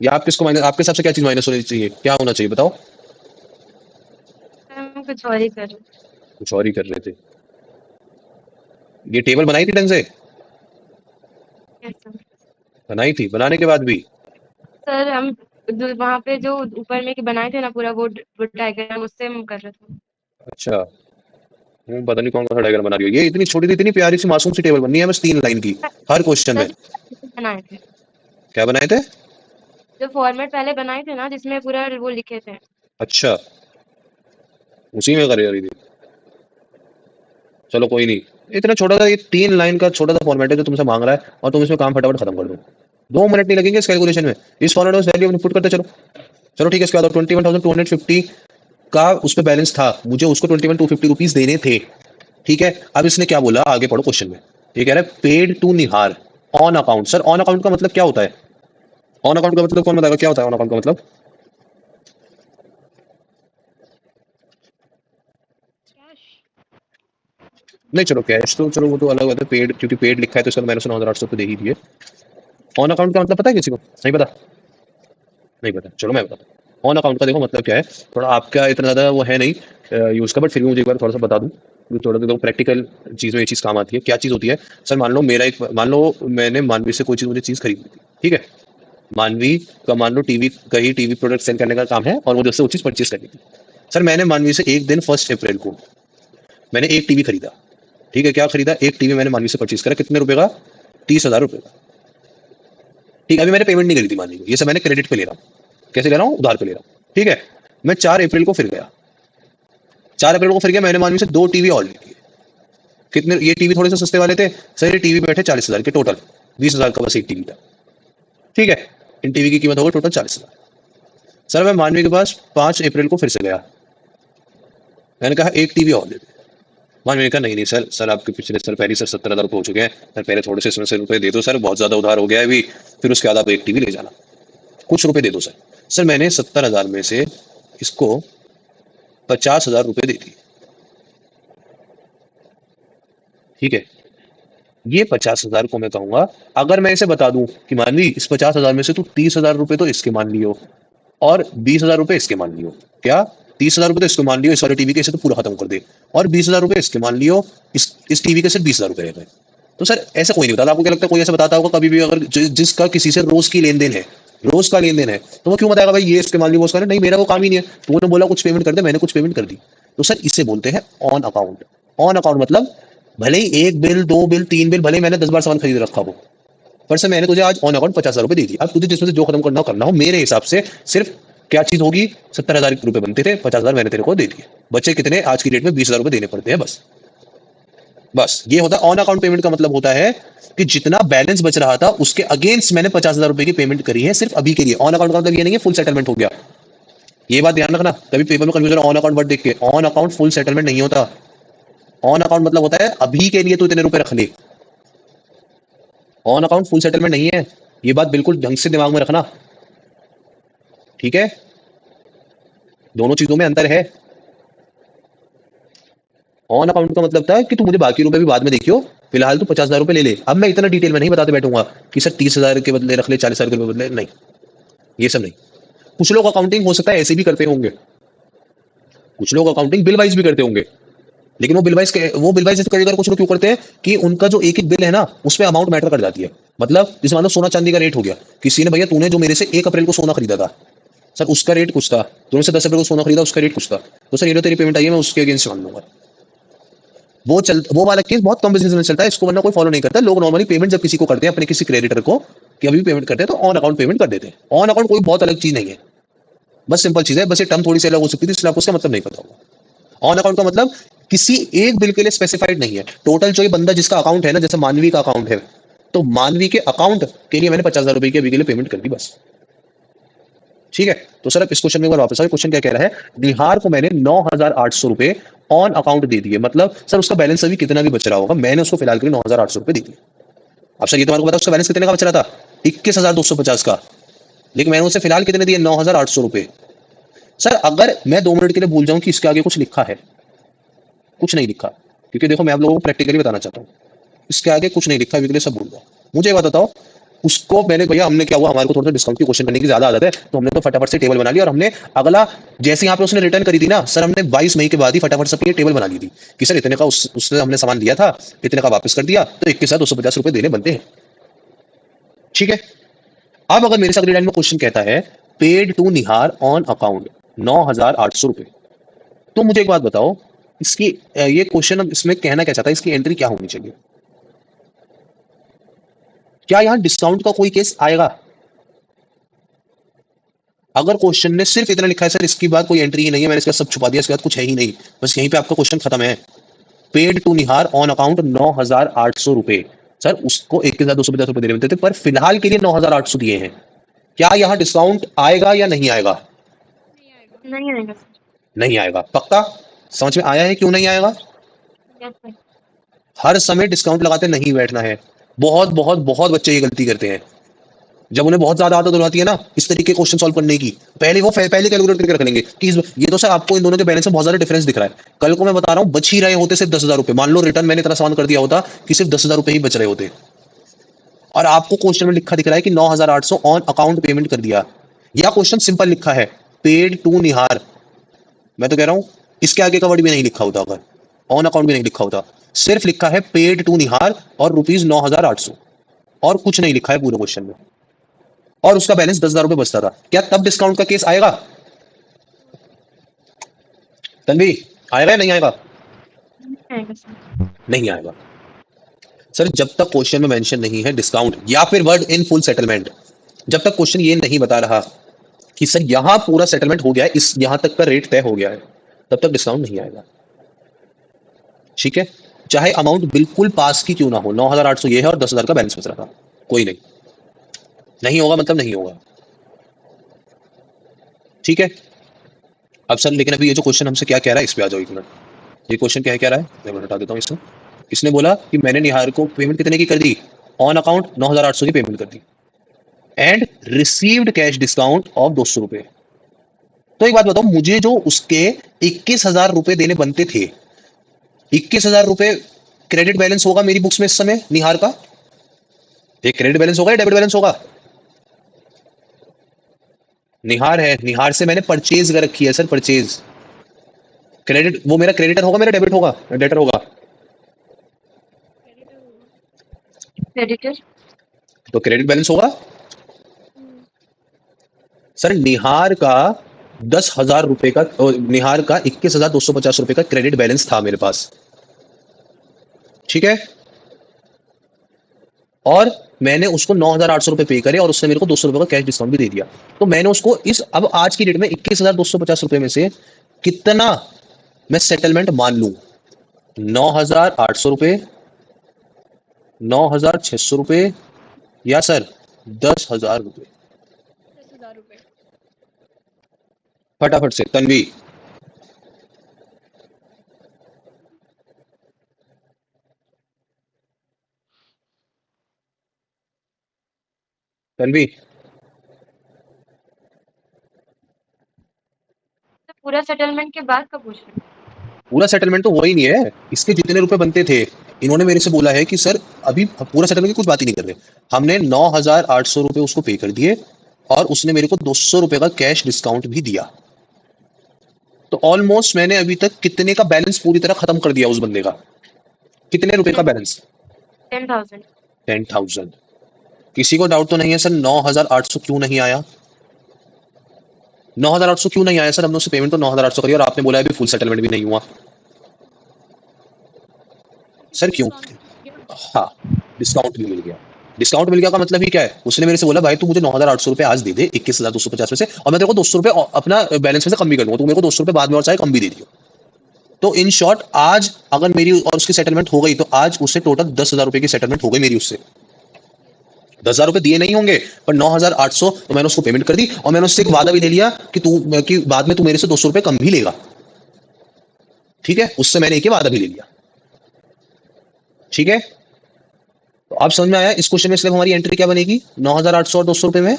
या आप किसको माइनस, आपके हिसाब से क्या चीज माइनस होनी चाहिए, क्या होना चाहिए बताओ। सर हम कुछ और ही कर रहे हैं। कुछ और ही कर रहे थे, ये टेबल बनाई थी ढंग से, यस सर। बनाई थी, बनाने के बाद भी सर हम वहाँ पे जो ऊपर में बनाए थे ना पूरा वो डायग्राम उससे हम कर रहे थे। अच्छा, पता नहीं कौन कौन सा डायग्राम बना रही हो, ये इतनी छोटी सी इतनी प्यारी सी मासूम सी टेबल बननी है बस 3 लाइन की हर क्वेश्चन में। सर जो बनाए थे, क्या बनाए थे, जो फॉर्मेट पहले बनाए थे ना जिसमें पूरा वो लिखे थे। अच्छा उसी में कर रही थी, चलो कोई नहीं। इतना छोटा सा, ये 3 लाइन का छोटा सा फॉर्मेट है जो तुमसे मांग रहा है, और तुम इसमें काम फटाफट खत्म कर दो, 2 मिनट नहीं लगेंगे इस कैलकुलेशन में, इस फॉर्मेट में वैल्यू इनपुट करते चलो। चलो ठीक है, इसके बाद 21,250 का उस पर बैलेंस था, मुझे उसको 21,250 रुपीज देने थे। ठीक है, अब इसने क्या बोला, आगे पढ़ो क्वेश्चन में, ये कह रहा है paid to Nihar on account. Sir on account का मतलब क्या होता है, ऑन अकाउंट का मतलब कौन बताएगा, क्या होता है ऑन अकाउंट का मतलब। कैश। नहीं चलो कैश तो चलो वो तो अलग बात है, पेड क्योंकि पेड लिखा है तो इसका मैंने सुना 9,800 तो दे ही दिए। ऑन अकाउंट का मतलब पता है किसी को, नहीं पता, नहीं पता, चलो मैं बताता हूँ। ऑन अकाउंट का देखो मतलब क्या है, थोड़ा आपका इतना ज़्यादा वो है नहीं यूज़ का, बट फिर भी मुझे एक बार थोड़ा सा बता दूँ, थोड़ा सा प्रैक्टिकल चीज़ में ये चीज़ काम आती है। क्या चीज़ होती है, सर मान लो मेरा एक, मान लो मैंने मानवी से कोई चीज़, मुझे चीज़ खरीदनी थी, ठीक है, मानवी का मान लो टीवी का ही टीवी प्रोडक्ट सेल करने का काम है, और मुझे उससे वो चीज़ परचेज करनी थी। सर मैंने मानवी से एक दिन 1 अप्रैल को मैंने एक टीवी खरीदा, ठीक है, क्या खरीदा, एक टीवी मैंने मानवी से परचेज करा, कितने रुपए का, 30,000 रुपए का। ठीक है, अभी मैंने पेमेंट नहीं करी थी मानवी को, ये सब मैंने क्रेडिट पे ले रहा हूँ, कैसे ले रहा हूँ, उधार पे ले रहा हूँ। ठीक है, मैं 4 अप्रैल को फिर गया, 4 अप्रैल को फिर गया, मैंने मानवी से 2 टीवी और ले लिए। कितने, ये टीवी थोड़े से सस्ते वाले थे सर, ये टीवी बैठे 40,000 के, टोटल 20,000 का बस एक टीवी था। ठीक है, इन टीवी की कीमत होगी टोटल 40,000। सर मैं मानवी के पास 5 अप्रैल को फिर से गया, मैंने कहा एक टीवी और दे दे। मानवी ने कहा नहीं नहीं सर, सर आपके पिछले सर पहले सर 70,000 रुपये हो चुके हैं सर, पहले थोड़े से इसमें से रुपए दे दो सर, बहुत ज्यादा उधार हो गया है अभी, फिर उसके बाद आप एक टीवी ले जाना, कुछ रुपए दे दो सर। सर मैंने 70,000 में से इसको 50,000 रुपए दे दिए। ठीक है, ये 50,000 को मैं कहूंगा, अगर मैं इसे बता दूं कि मानवी इस 50,000 में से तू 30,000 रुपए तो इसके मान लियो और 20,000 रुपए इसके मान लियो। क्या? 30,000 रुपए तो इसको मान लियो, इस वाले टीवी के, इसे तो पूरा खत्म कर दे, और 20,000 रुपए इसके मान लियो, इस टीवी के सिर्फ 20,000 रुपए रह गए। तो सर ऐसा कोई नहीं बताता। आपको क्या लगता है कोई ऐसा बताता होगा कभी भी? अगर जिसका किसी से रोज की लेन देन है, रोज का लेन देन है, तो वो क्यों बताएगा भाई ये इसके मान लियो वो उसका नहीं? मेरा वो काम ही नहीं है। तूने बोला कुछ पेमेंट कर दे, मैंने कुछ पेमेंट कर दी। तो सर इसे बोलते हैं ऑन अकाउंट। ऑन अकाउंट मतलब भले ही 1 बिल 2 बिल 3 बिल, भले ही मैंने 10 बार सामान खरीद रखा हो, पर सर मैंने तुझे आज ऑन अकाउंट 50,000 रुपए दे दिए। अब तुझे जिसमें से जो खत्म करना हो, मेरे हिसाब से सिर्फ क्या चीज होगी, 70,000 रुपए बनते थे, 50,000 मैंने तेरे को दे दिए, बच्चे कितने आज की डेट में 20,000 रुपए देने पड़ते हैं। बस बस ये होता है ऑन अकाउंट पेमेंट का मतलब होता है कि जितना बैलेंस बच रहा था उसके अगेंस्ट मैंने 50,000 रुपए की पेमेंट करी है सिर्फ अभी के लिए। ऑन अकाउंट का मतलब ये नहीं है फुल सेटलमेंट हो गया। ये बात ध्यान रखना, कभी पेपर में कंफ्यूजन ऑन अकाउंट वर्ड देख के। ऑन अकाउंट फुल सेटलमेंट नहीं होता। ऑन अकाउंट मतलब होता है अभी के लिए तू इतने रुपए रख ले। ऑन अकाउंट फुल सेटलमेंट नहीं है, ये बात बिल्कुल ढंग से दिमाग में रखना। ठीक है, दोनों चीजों में अंतर है। ऑन अकाउंट का मतलब था कि तू मुझे बाकी रुपए भी बाद में देखियो, फिलहाल तू 50,000 रुपए ले ले। अब मैं इतना डिटेल में नहीं बताते बैठूंगा कि सर 30,000 के बदले रख ले, 40,000 के बदले नहीं, ये सब नहीं। कुछ लोग अकाउंटिंग हो सकता है ऐसे भी करते होंगे, कुछ लोग अकाउंटिंग बिल वाइज भी करते होंगे, लेकिन वो बिल वाइज ऐसे करेगा। कुछ लोग क्यों करते हैं कि उनका जो एक एक बिल है ना उसमें अमाउंट मैटर कर जाती है। मतलब जैसे मान लो सोना चांदी का रेट हो गया, किसी ने भैया तूने जो मेरे से 1 अप्रैल को सोना खरीदा था, सर उसका रेट कुछ था, तूने से 10 अप्रैल को सोना खरीदा उसका रेट कुछ था, तो सर ये लो तेरी पेमेंट आई है, मैं उसके अगेंस्ट मान लूंगा। वो वाला केस बहुत कम बिजनेस में चलता है, इसको वरना कोई फॉलो नहीं करता। लोग नॉर्मली पेमेंट जब किसी को करते हैं, अपने किसी क्रेडिटर को कि अभी भी पेमेंट करते हैं, तो ऑन अकाउंट पेमेंट कर देते हैं। ऑन अकाउंट कोई बहुत अलग चीज नहीं है, बस सिंपल चीज है, बस ये टर्म थोड़ी सी अलग हो सकती थी, इसलिए आपको उसका मतलब नहीं पता होगा। ऑन अकाउंट का मतलब किसी एक बिल के लिए स्पेसिफाइड नहीं है। टोटल जो ये बंदा जिसका अकाउंट है ना, जैसे मानवी का अकाउंट है, तो मानवी के अकाउंट के लिए मैंने 50,000 रुपए की अभी के लिए पेमेंट कर दी बस। ठीक है, तो सर अब इस क्वेश्चन में एक बार वापस आओ। क्वेश्चन क्या कह रहा है? निहार को मैंने 9,800 रुपए ऑन अकाउंट दे दिए, मतलब सर उसका बैलेंस अभी कितना भी बच रहा होगा, मैंने उसको फिलहाल के लिए 9,800 रुपए दे दिए। अब सर ये तुम्हारे को पता उसका बैलेंस कितने का बच रहा था? 21,250 का, लेकिन मैंने उसे फिलहाल कितने दिए? 9,800 रुपए। सर अगर मैं 2 मिनट के लिए भूल जाऊं कि इसके आगे कुछ लिखा है, कुछ नहीं लिखा, क्योंकि देखो मैं आप लोगों को प्रैक्टिकली बताना चाहता हूँ, इसके आगे कुछ नहीं लिखा, अभी के लिए सब भूल जाओ। मुझे एक बात बताओ, उसको मैंने भैया हमने क्या हुआ, हमारे को थोड़ा सा डिस्काउंट की क्वेश्चन करने की ज्यादा आदत है, तो हमने तो फटाफट से टेबल बना ली, और हमने अगला जैसे यहाँ पे उसने रिटर्न करी थी ना सर, हमने 22 मई के बाद ही फटाफट से अपनी टेबल बना ली थी कि सर इतने का उसने हमने सामान लिया था, इतने का वापस कर दिया, तो 21,250 रुपए देने बनते हैं। ठीक है, अब अगर मेरे से अगली लाइन में क्वेश्चन कहता है paid to Nihar on account 9,800 रुपए, तो मुझे एक बात बताओ, इसकी ये क्वेश्चन अब इसमें कहना क्या चाहता है, इसकी एंट्री क्या होनी चाहिए? क्या यहां डिस्काउंट का कोई केस आएगा? अगर क्वेश्चन ने सिर्फ इतना लिखा है सर इसकी बात कोई एंट्री ही नहीं है, मैंने इसका सब छुपा दिया, इसके बाद कुछ है ही नहीं, बस यहीं पे आपका क्वेश्चन खत्म है। Paid to Nihar on account 9,800 रुपए, सर उसको 21,250 रुपए देने मिलते थे, पर फिलहाल के लिए 9,800 दिए हैं। क्या यहाँ डिस्काउंट आएगा या नहीं आएगा? नहीं आएगा। नहीं आएगा सर। नहीं आएगा। पक्का समझ में आया है क्यों नहीं आएगा? Yes sir. हर समय डिस्काउंट लगाते नहीं बैठना है। बहुत बहुत बहुत बच्चे ये गलती करते हैं, जब उन्हें बहुत ज्यादा आदत हो जाती है ना इस तरीके के क्वेश्चन सॉल्व करने की, पहले कैलकुलेट करके रख लेंगे कि ये तो सर आपको इन दोनों के बैलेंस में बहुत ज्यादा डिफरेंस दिख रहा है। कल को मैं बता रहा हूँ बच ही रहे होते सिर्फ 10,000 रुपए, मान लो रिटर्न मैंने इतना सामान कर दिया होता कि सिर्फ 10,000 रुपए ही बच रहे होते, और आपको क्वेश्चन में लिखा दिख रहा है कि 9,800 ऑन अकाउंट पेमेंट कर दिया, या क्वेश्चन सिंपल लिखा है पेड टू निहार, मैं तो कह रहा हूं इसके आगे का वर्ड भी नहीं लिखा होता, अगर ऑन अकाउंट भी नहीं लिखा होता, सिर्फ लिखा है पेड टू निहार और ₹9,800, और कुछ नहीं लिखा है पूरे क्वेश्चन में, और उसका बैलेंस 10,000 रुपए बचता था, क्या तब डिस्काउंट का केस आएगा? तन्वी आएगा या नहीं आएगा? नहीं आएगा सर। नहीं आएगा सर, जब तक क्वेश्चन में मेंशन नहीं है डिस्काउंट या फिर वर्ड इन फुल सेटलमेंट, जब तक क्वेश्चन ये नहीं बता रहा कि सर यहां पूरा सेटलमेंट हो गया है, इस यहां तक का रेट तय हो गया है, तब तक डिस्काउंट नहीं आएगा। ठीक है, चाहे अमाउंट बिल्कुल पास की क्यों ना हो, 9,800 ये है और 10,000 का बैलेंस बच रहा था, कोई नहीं, नहीं होगा मतलब नहीं होगा। ठीक है, अब सर लेकिन अभी ये जो क्वेश्चन हमसे क्या कह रहा है इस पे आ जाओ एक मिनट। ये क्वेश्चन क्या कह रहा है, मैं हटा देता हूँ इसको। इसने बोला कि मैंने निहार को पेमेंट कितने की कर दी, ऑन अकाउंट 9,800 की पेमेंट कर दी, and received cash discount off 200 रुपए। तो एक बात बताओ, मुझे जो उसके 21,000 रुपए देने बनते थे, 21,000 रुपए क्रेडिट बैलेंस होगा मेरी बुक्स में इस समय निहार का? एक क्रेडिट बैलेंस होगा या डेबिट बैलेंस होगा? निहार है, निहार से मैंने परचेज कर रखी है सर, परचेज। क्रेडिट, वो मेरा क्रेडिटर होगा, मेरा डेबिट होगा, डेटर होगा? क्रेडिटर होगा। क्रेडिटर। तो क्रेडिट बैलेंस होगा सर। निहार का 10,000 रुपए का, निहार का 21,250 रुपए का क्रेडिट बैलेंस था मेरे पास, ठीक है? और मैंने उसको 9,800 रुपए पे करे और उसने मेरे को 200 रुपए का कैश डिस्काउंट भी दे दिया। तो मैंने उसको इस, अब आज की डेट में 21,250 रुपए में से कितना मैं सेटलमेंट मान लूं? 9,800 रुपए, 9,600 रुपए, या सर 10,000 रुपए? 10,000 रुपए। फटाफट से तन्वी। तन्वी, तो पूरा सेटलमेंट के बाद का पूछ रहे हैं? पूरा सेटलमेंट तो हुआ ही नहीं है। इसके जितने रुपए बनते थे, इन्होंने मेरे से बोला है कि सर अभी पूरा सेटलमेंट की कुछ बात ही नहीं कर रहे, हमने 9,800 रुपए उसको पे कर दिए और उसने मेरे को 200 रुपए का कैश डिस्काउंट भी दिया। तो ऑलमोस्ट मैंने अभी तक कितने का बैलेंस पूरी तरह खत्म कर दिया उस बंदे का? कितने रुपए का बैलेंस? 10,000। 10,000। किसी को डाउट तो नहीं है सर 9,800 क्यों नहीं आया? 9,800 क्यों नहीं आया सर? हमने उससे पेमेंट तो 9,800 करी और आपने बोला अभी फुल सेटलमेंट भी नहीं हुआ। सर क्यों? हाँ, डिस्काउंट भी मिल गया। डिस्काउंट मिल गया का मतलब ही क्या है? उसने मेरे से बोला भाई तू मुझे 9,800 रुपए आज दे दे 21,250 में से, और मैं तेरे को 200 रुपए अपना बैलेंस में से कम भी कर दूंगा, तू मेरे को 200 रुपए बाद में और चाहे कम भी दे दियो। तो इन शॉर्ट आज अगर मेरी और उसकी सेटलमेंट हो गई तो आज उससे टोटल 10,000 रुपए की सेटलमेंट हो गई मेरी उससे। 10,000 रुपए दिए नहीं होंगे पर 9,800 तो मैंने उसको पेमेंट कर दी और मैंने उससे एक वादा भी ले लिया कि बाद में तू मेरे से 200 रुपए कम भी लेगा, ठीक है? उससे मैंने एक वादा भी ले लिया, ठीक है? तो आप समझ में आया इस क्वेश्चन में? इसलिए हमारी एंट्री क्या बनेगी? 9,800 और 200 रुपए में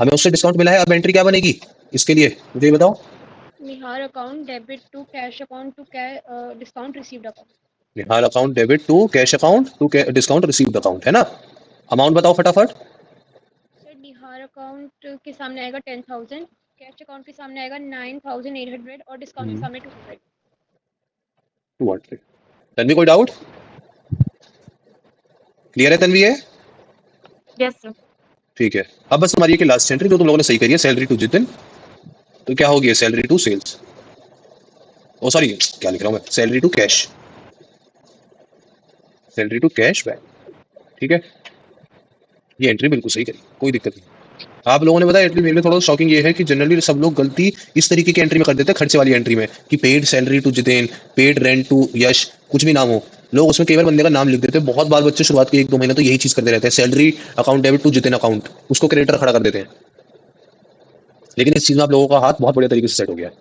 हमें उससे डिस्काउंट मिला है, अब एंट्री क्या बनेगी इसके लिए मुझे ये बताओ? Nihar account debit to cash account to discount received account. Nihar account debit to cash account to discount received account, है ना? अमाउंट बताओ फटाफट। सर निहार अकाउंट के सामने आएगा 10,000, कैश अकाउंट के सामने आएगा 9,800 और डिस्काउंट के सामने 200। 200। तन्वी कोई डाउट? क्लियर है तन्वी? है यस सर। ठीक है। अब बस हमारी ये लास्ट एंट्री जो तुम लोगों ने सही करी है, सैलरी टू जितिन, तो क्या होगी? Salary to sales, oh sorry क्या लिख रहा हूं मैं, salary to cash, salary to cash back, ठीक है? ये एंट्री बिल्कुल सही करी, कोई दिक्कत नहीं। आप लोगों ने बताया एंट्री मेरे लिए थोड़ा शॉकिंग ये है कि जनरली सब लोग गलती इस तरीके की एंट्री में कर देते हैं, खर्चे वाली एंट्री में, कि paid salary to Jiten, paid rent to Yash, कुछ भी नाम हो, लोग उसमें केवल बंदे का नाम लिख देते हैं। बहुत बार बच्चे शुरुआत के 1-2 महीने तो यही चीज करते रहते हैं, salary account debit to Jiten account, उसको क्रेडिटर खड़ा कर देते हैं। लेकिन इस चीज में आप लोगों का हाथ बहुत बढ़िया तरीके से सेट हो गया है।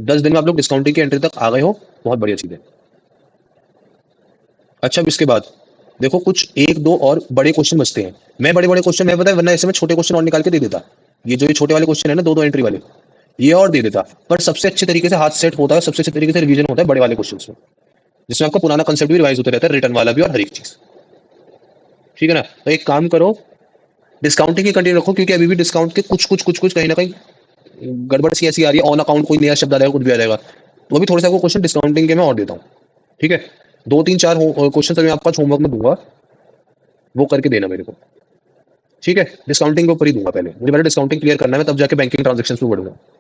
10 दिन में आप लोग डिस्काउंटिंग की एंट्री तक आ गए हो, बहुत बढ़िया चीज है। अच्छा, अब इसके बाद देखो कुछ 1-2 और बड़े क्वेश्चन बचते हैं। मैं बड़े बड़े क्वेश्चन मैं पता है, वरना ऐसे में छोटे क्वेश्चन और निकाल के दे देता। ये जो ये छोटे वाले क्वेश्चन है ना, 2-2 एंट्री वाले, ये और दे देता। पर सबसे अच्छे तरीके से हाथ सेट होता है, सबसे अच्छे तरीके से रिवीजन होता है बड़े वाले क्वेश्चन में, जिसमें आपका पुराना कंसेप्ट भी रिवाइज होता रहता है, रिटर्न वाला भी और हर एक चीज, ठीक है ना? तो एक काम करो, डिस्काउंटिंग की कंटिन्यू रखो, क्योंकि अभी भी डिस्काउंट के कुछ कहीं ना कहीं गड़बड़ सी ऐसी आ रही है। ऑन अकाउंट कोई नया शब्द आ जाएगा, कुछ भी आ जाएगा, तो अभी थोड़ा सा आपको क्वेश्चन डिस्काउंटिंग के मैं और देता हूँ, ठीक है? 2-3-4 क्वेश्चन मैं आपका होमवर्क में दूंगा, वो करके देना मेरे को, ठीक है? डिस्काउंटिंग के ऊपर ही दूंगा, पहले मुझे डिस्काउंटिंग क्लियर करना है, तब जाके बैंकिंग ट्रांजेक्शन में बढ़ूंगा।